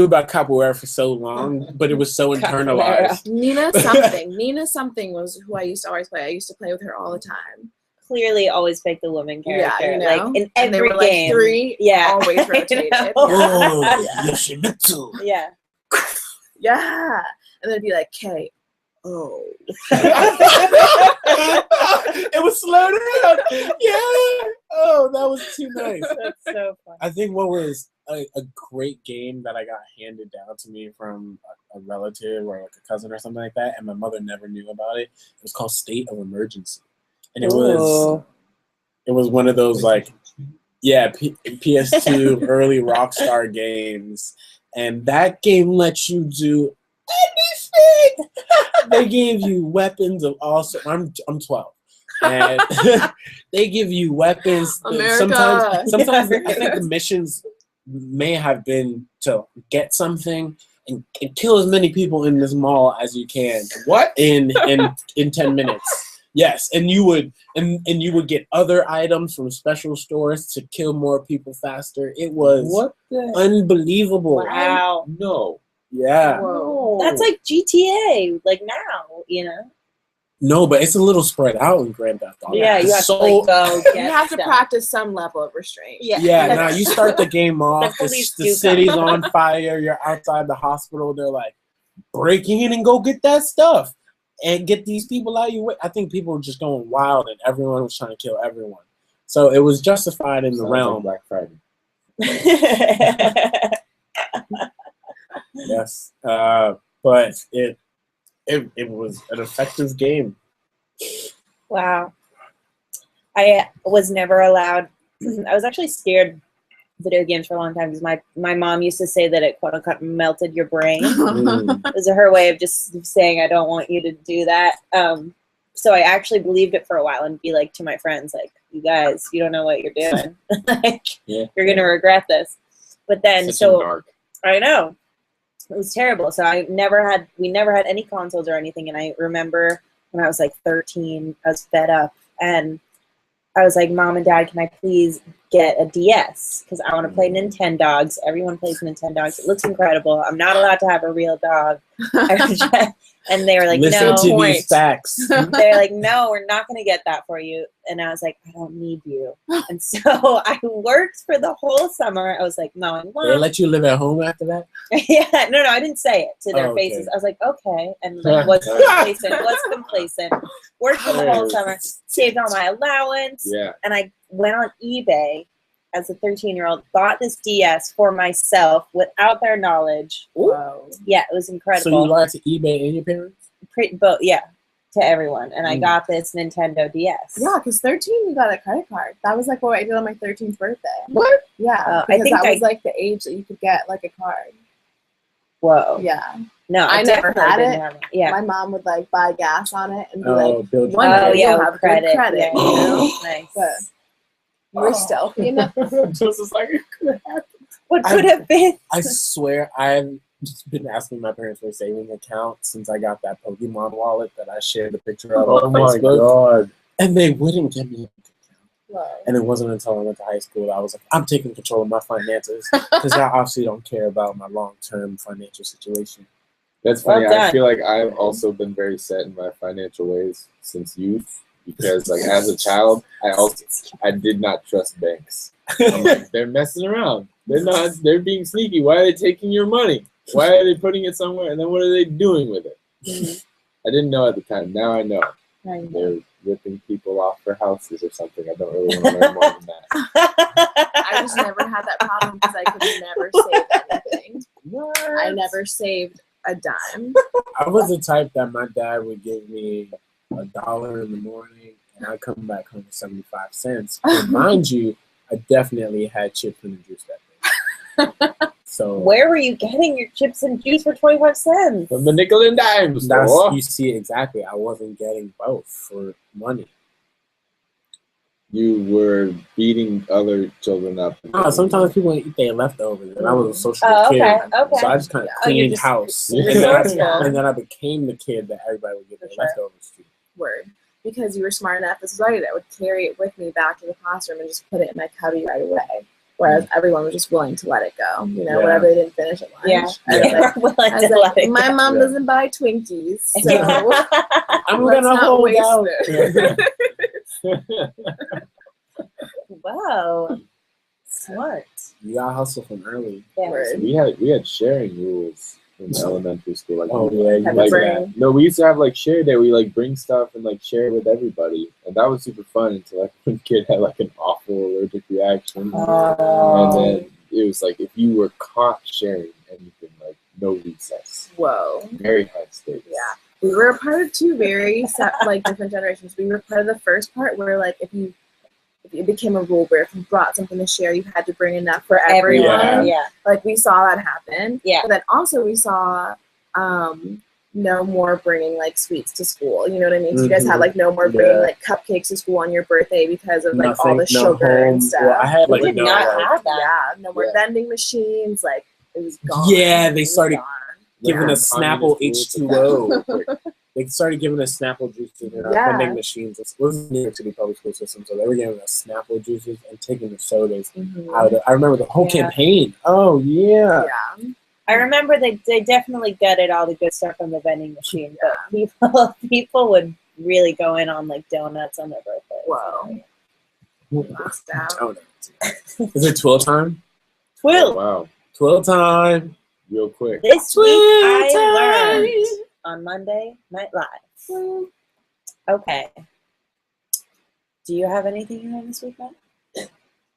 about capoeira for so long, but it was so internalized. Nina something. Nina something was who I used to always play. I used to play with her all the time. clearly always pick the woman character. Yeah, you know? Like in And they every were like game. 3, Yeah. always rotated. know. Oh, Yeah. Yoshimitsu. Yeah. Yeah. And then it'd be like, K. Oh. It was slowed down. Yeah. Oh, that was too nice. That's so fun. I think what was a great game that I got handed down to me from a relative or like a cousin or something like that, and my mother never knew about it. It was called State of Emergency, and it was one of those like PS2 early Rockstar games, and that game lets you do anything. They gave you weapons of all sorts. I'm 12. And they give you weapons. America. Sometimes I think the missions may have been to get something and kill as many people in this mall as you can. What? In 10 minutes. Yes, and you would get other items from special stores to kill more people faster. It was unbelievable. Wow. No. Yeah. Whoa. That's like GTA, like now, you know? No, but it's a little spread out in Grand Theft Auto. Yeah, you have to like, go get You have to stuff. practice some level of restraint. Yeah. Yeah, now you start the game off, The police the do city's come. on fire, you're outside the hospital, they're like, break in and go get that stuff and get these people out of your way. I think people were just going wild and everyone was trying to kill everyone. So it was justified in the Sounds realm. like Black Friday. Yes. But it was an effective game. Wow. I was never allowed. I was actually scared of video games for a long time because my mom used to say that it quote unquote melted your brain. It was her way of just saying, I don't want you to do that. So I actually believed it for a while and be like to my friends, like, you guys, you don't know what you're doing. Like, you're going to regret this. But then, Dark. I know. It was terrible. So we never had any consoles or anything. And I remember when I was like 13, I was fed up. And I was like, Mom and Dad, can I please get a DS? Because I want to play Nintendogs. Everyone plays Nintendogs. It looks incredible. I'm not allowed to have a real dog. And they were like, Listen no. to these facts. They're like, no, we're not going to get that for you. And I was like, I don't need you. And so I worked for the whole summer. I was like, mowing They lawn. let you live at home after that? Yeah, no, I didn't say it to their Okay. faces. I was like, okay. And like, was complacent. Worked for the whole summer. Saved all my allowance. Yeah. And I went on eBay as a 13-year-old, bought this DS for myself without their knowledge. Wow. Yeah, it was incredible. So you lied to eBay and your parents? Both, yeah, to everyone. And I got this Nintendo DS. Yeah, because 13, you got a credit card. That was like what I did on my 13th birthday. What? Yeah, I because think that was like the age that you could get like a card. Whoa. Yeah. No, I never definitely had didn't it. have it. Yeah. My mom would like buy gas on it and be Oh, like, build one Oh, day yeah, you'll with have credit. good credit. Yeah. You know? Nice. But we're stealthy enough. Just as like it could have happened. What could have been? I swear I've just been asking my parents for a savings account since I got that Pokemon wallet that I shared the picture of on Facebook. God. And they wouldn't give me an account. Wow. And it wasn't until I went to high school I was like, I'm taking control of my finances because I obviously don't care about my long-term financial situation. That's funny. Well I done. feel like I've also been very set in my financial ways since youth because, like, as a child, I did not trust banks. I'm like, they're messing around. They're being sneaky. Why are they taking your money? Why are they putting it somewhere? And then what are they doing with it? I didn't know at the time. Now I know. They're ripping people off for houses or something. I don't really want to learn more than that. I just never had that problem because I could never save anything. I never saved a dime. I was the type that my dad would give me $1 in the morning and I'd come back home with 75 cents. And mind you, I definitely had chips and juice that day. So Where were you getting your chips and juice for 25 cents? From the nickel and dime store. you see exactly. I wasn't getting both for money. You were beating other children up. Sometimes people eat their leftovers, and I was a social kid. Okay. So I just kind of Oh, you're cleaned just house. resourceful. And then I became the kid that everybody would get their For sure. leftovers to. Word. Because you were smart enough, this is right, I would carry it with me back to the classroom and just put it in my cubby right away. Whereas everyone was just willing to let it go. You know, Yeah. whatever they didn't finish at lunch. Yeah. I was like, Willing I was to let like, it my go. mom Yeah. doesn't buy Twinkies, so I'm let's gonna not hold waste out. it. Wow. Smart. You got hustle from early. Yeah. Word. We had sharing rules in elementary school. Like, Oh yeah, you Had to like bring- that. no, we used to have like share day. We like bring stuff and like share with everybody, and that was super fun until like one kid had like an awful allergic reaction, and then it was like if you were caught sharing anything, like no recess. Whoa. Very high stakes. Yeah. We were a part of two very like different generations. We were part of the first part where like if it became a rule where if you brought something to share, you had to bring enough for everyone. Yeah. Yeah. Like we saw that happen. Yeah. But then also we saw no more bringing like sweets to school. You know what I mean? So you guys had like no more bringing Yeah. like cupcakes to school on your birthday because of like all the Nothing, no sugar home. and stuff. Well, I had We like did no. not like, have that. Yeah, no more Yeah. vending machines. Like it was gone. Yeah, they It was started gone. giving Yeah. us Snapple Communist rules H2O. real quick. They started giving us Snapple juices in our Yeah. vending machines. It was New York City public school system, so they were giving us Snapple juices and taking the sodas Mhm. out of. I remember the whole Yeah. campaign. Oh yeah. Yeah. I remember they definitely gutted all the good stuff from the vending machine, but people would really go in on like donuts on their birthday. Whoa. Lost out. Donuts. Is it twill time? Oh, Twill. wow. Twill time. Real quick. This week I Twill learned on Monday Night Live. Okay. Do you have anything you learned this week, Matt?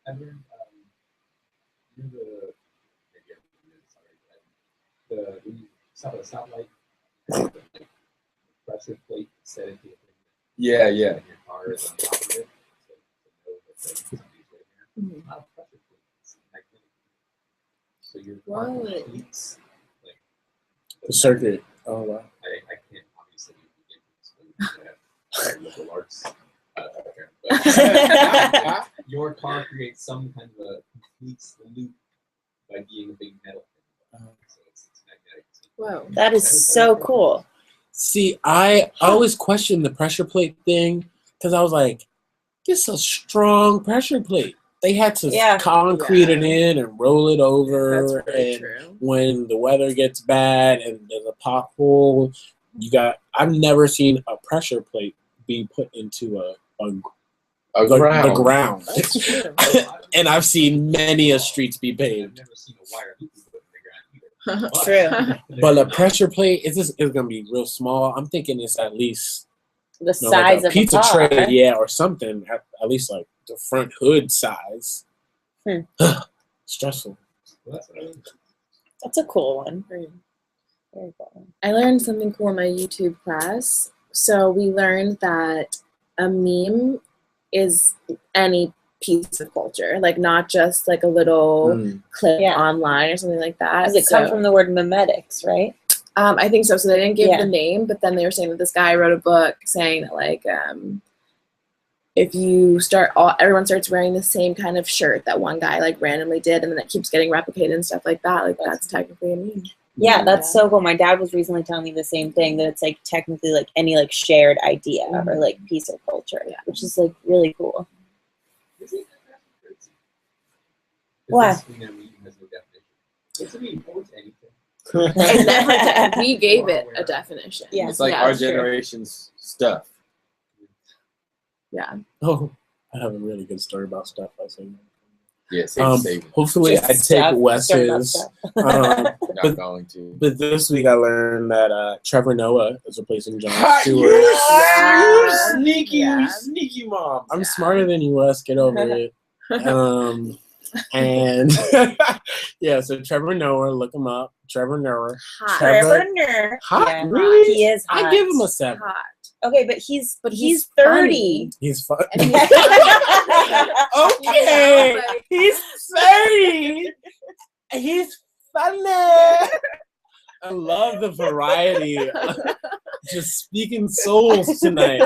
I learned when you stop at a stoplight, like, pressure plate set into a thing Yeah, and yeah. your car is on top of it. So to know that somebody's right there. Mhm. It's not a pressure plate, it's magnetic. So your car What? completes like The circuit. Oh wow. I can't obviously begin to explain liberal arts. But your car creates some kind of a complete loop by being a big metal thing. So it's magnetic. Whoa. That is so cool. See, I always questioned the pressure plate thing because I was like, this is a strong pressure plate. They had to Yeah. concrete it Yeah. in and roll it over. That's very And true. when the weather gets bad and there's a pothole, I've never seen a pressure plate being put into the ground. That's true. And I've seen many a streets be I've paved. never seen a wire loop put in the ground either. True. But a pressure plate is gonna be real small. I'm thinking it's at least The like size a of pizza the car. tray, yeah, or something. At least like the front hood size. Stressful. Well, that's what I learned. That's a cool one. Very cool. I learned something cool in my YouTube class. So we learned that a meme is any piece of culture, like not just like a little clip Yeah. online or something like that. Does it come from the word memetics, right? I think so. So they didn't give Yeah. the name, but then they were saying that this guy wrote a book saying that like if you everyone starts wearing the same kind of shirt that one guy like randomly did, and then it keeps getting replicated and stuff like that. Like that's technically a meme. Yeah, that's so cool. My dad was recently telling me the same thing, that it's like technically like any like shared idea or like piece of culture, which is like really cool. Isn't that crazy? Why? This meme has no definition. It's a meme. Oh, it's anything. It never did. We gave it a definition. Yeah. It's like Yeah, our that's true. generation's stuff. Yeah. Oh, I have a really good story about stuff I say. Yeah, same. Hopefully Just I take stuff, Wes's. stuff. Not but- going to. But this week I learned that Trevor Noah is replacing Jon Stewart. You sneaky, Yeah. sneaky mom. I'm smarter than you, Wes. Get over it. And yeah, so Trevor Noah, look him up. Trevor Noah. Hot. Trevor- Trevor. Hot? Yeah, Really? he is hot. I give him a 7. Hot. Okay, but he's he's 30. He's fun. And he's Okay. Like, He's 30. He's funny. I love the variety. Just speaking souls tonight.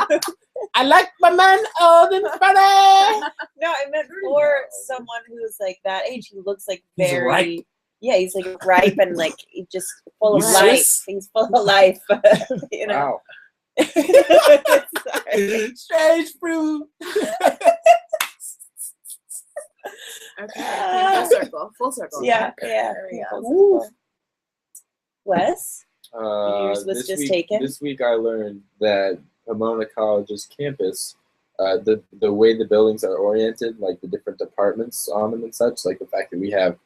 I like my man old and funny. No, I meant for someone who's like that age. He looks like He's very. ripe. Yeah, he's like ripe and like just full of He's life. Swiss? He's full of life. You know. Wow. Sorry. Strange fruit. okay. Full circle. Full circle. Yeah, Okay. yeah. There we go. Woo. Wes? Yours was This just week, taken? This week I learned that Pomona College's campus the way the buildings are oriented, like the different departments on them and such, like the fact that we have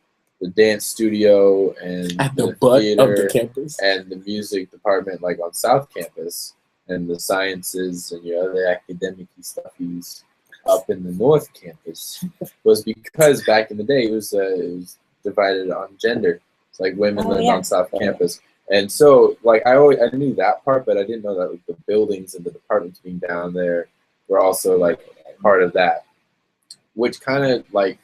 the dance studio and At the butt of the theater campus. and the music department, like on South Campus, and the sciences and your other academic stuffies up in the North Campus, was because back in the day it was divided on gender. It's like women lived on South Campus. And so, like, I knew that part, but I didn't know that like the buildings and the departments being down there were also like part of that. Which kind of like,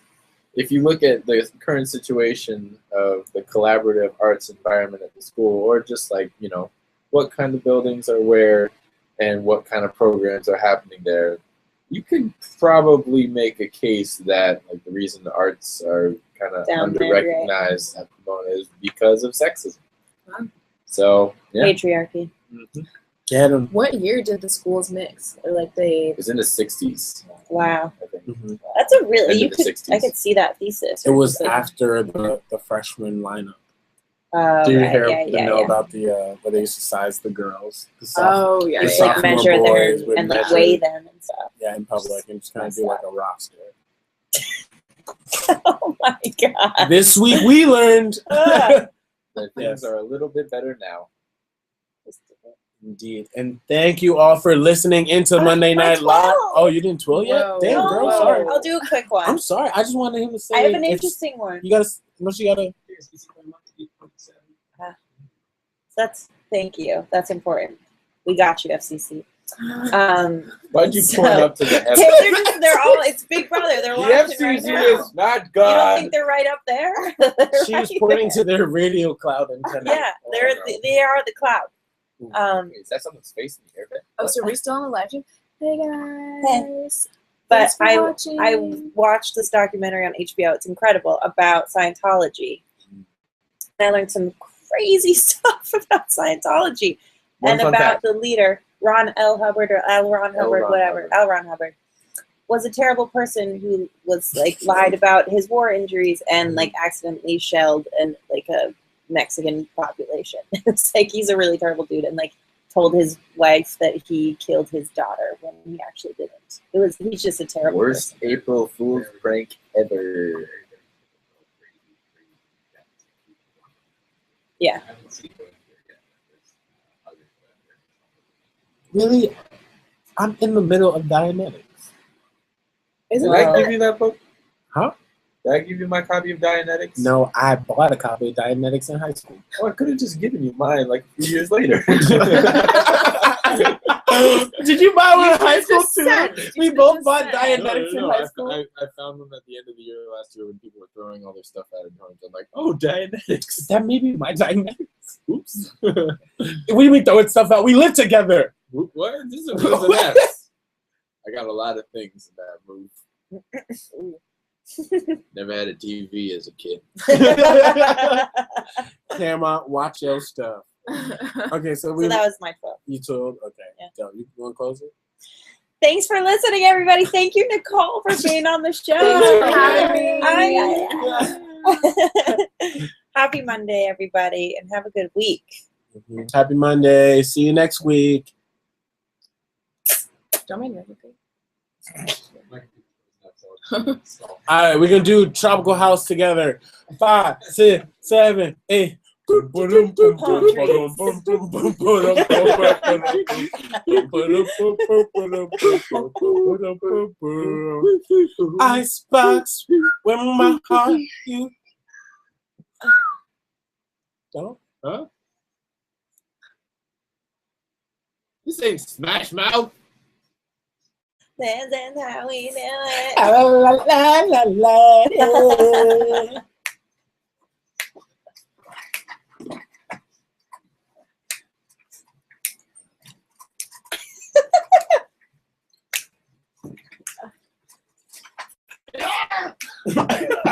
if you look at the current situation of the collaborative arts environment at the school, or just like, you know, what kind of buildings are where and what kind of programs are happening there, you could probably make a case that like the reason the arts are kind of under-recognized at the moment is because of sexism. Wow. So, yeah. Patriarchy. Mm-hmm. Get them. What year did the schools mix? Or like they? It was in the 60s. Wow. I think. Mm-hmm. That's a really, End of the 60s. I could see that thesis. It was after the freshman lineup. Oh, Do you know yeah. about the where they used to size the girls? The Oh, yeah. the Like sophomore measure boys them would and like measure- weigh them and stuff. Yeah, in public, and just kind of do like a roster. Oh my god. This week we learned. Ah. The things are a little bit better now. Indeed. And thank you all for listening into Monday Night Live. Oh, you didn't twill yet? Whoa. Damn, girl, No, sorry. I'll do a quick one. I'm sorry. I just wanted him to say. I have an if- interesting one. You gotta. What you gotta? KSPC Claremont 8.7. That's thank you. That's important. We got you, FCC. Why'd you So- point up to the heavens? they're all. It's Big Brother. They're The watching right FCC now. is not You don't God. think they're right up there? She was pointing to their radio cloud antenna. Yeah, they are the cloud. Wait, is that someone's face in the air? Oh, so are we still on the live stream? Hey guys. But Thanks for watching. I watched this documentary on HBO. It's incredible about Scientology. And I learned some crazy stuff about Scientology and about the leader, Ron L. Hubbard or L. Ron Hubbard, whatever. L. Ron Hubbard was a terrible person who was like lied about his war injuries and like accidentally shelled and like a Mexican population. It's like he's a really terrible dude and like told his wife that he killed his daughter when he actually didn't. He's just a terrible Worst person. April Fool's prank ever. Yeah. I haven't seen both here yet. There's others that are- Really, I'm in the middle of Dianetics. Isn't Did I that give you that book? Huh? Did I give you my copy of Dianetics? No, I bought a copy of Dianetics in high school. Oh, I could have just given you mine like a few years later. Did you buy one in high could've school just too? said. You We could've both just bought said. Dianetics in high school. I found them at the end of the year last year when people were throwing all their stuff out of homes. I'm like, oh, Dianetics. That may be my Dianetics. Oops. What do you mean throwing stuff out? We live together. What? This is a Wheels and F's. I got a lot of things in that move. Never had a TV as a kid. Claremont, watch your stuff. Okay, so So that was my fault. you told. Okay, Yeah. so you want to close it? Thanks for listening, everybody. Thank you, Nicole, for being on the show. Thanks for having me. Happy Monday, everybody, and have a good week. Happy Monday. See you next week. Don't mind everything. All right, we're gonna do Tropical House together. 5, 6, 7, 8. Icebox with my heart, you. Don't? Huh? This ain't Smash Mouth. That's how we do it. La la la la. I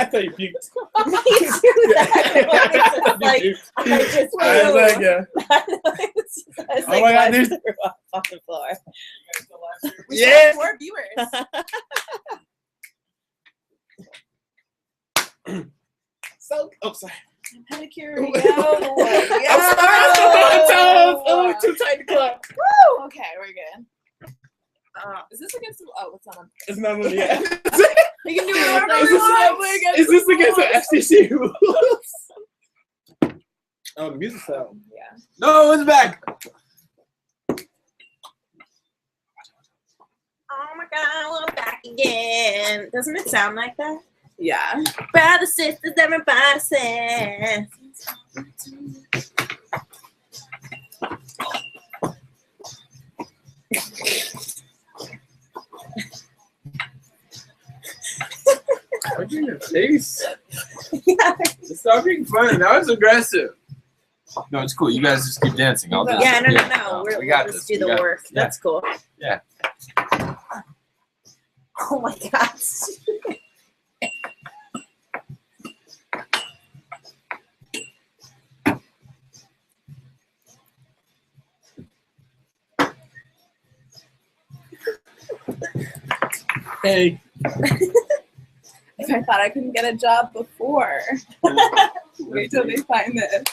thought you puked. Me too. That noise is like, I just I was like, yeah. that noise. I was Oh like, my God, why there's- is there a fucking floor? We Yeah. still have more viewers. So, oh, sorry. Pedicure. I'm Yo. sorry, I'm still on my toes. Oh, too tight to clap. Woo! Okay, we're good. Is this against the? Oh, it's not. It's not on yet. You can do whatever Is you this, want. is this against the FCC rules? Oh, the music fell. Yeah. No, it's back. Oh my God, we're back again. Doesn't it sound like that? Yeah. Brothers, sisters, everybody says. What's in your face? Yeah. Stop being funny. That was aggressive. No, it's cool. You guys just keep dancing. I'll just, Yeah, no. we We'll got just this. do We the got work. this. Yeah. That's cool. Yeah. Oh my gosh. Hey. If I thought I couldn't get a job before, wait till they find this.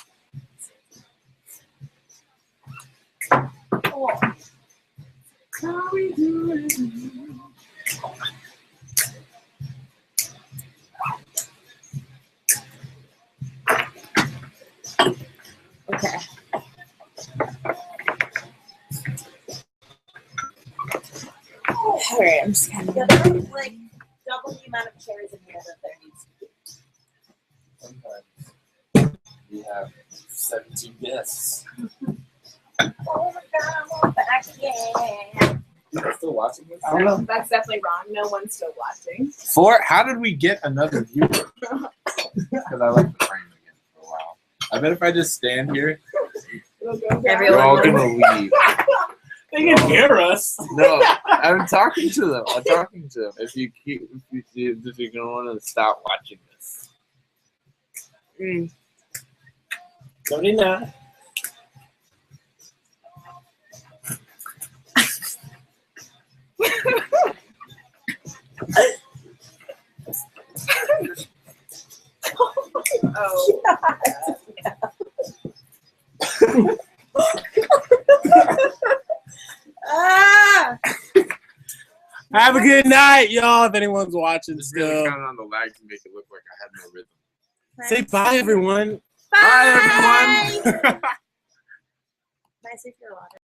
Oh. How we do it? Okay. Alright, I'm just kind of gonna like double the amount of chairs in here that there needs to be. Sometimes we have 17 guests. Oh my God, we're back again. You're still watching this? I don't know. That's definitely wrong. No one's still watching. How did we get another viewer? Because I like the frame again for a while. I bet if I just stand here, It'll go Everyone you're all knows. gonna leave. They can hear us. No, I'm talking to them. I'm talking to them. If you're gonna want to stop watching this, No, they're not. Oh. Ah! Have a good night, y'all. If anyone's watching just really still, counting on the lag to make it look like I had no rhythm. say bye, everyone. Bye, Bye, everyone. Nice if you're watching.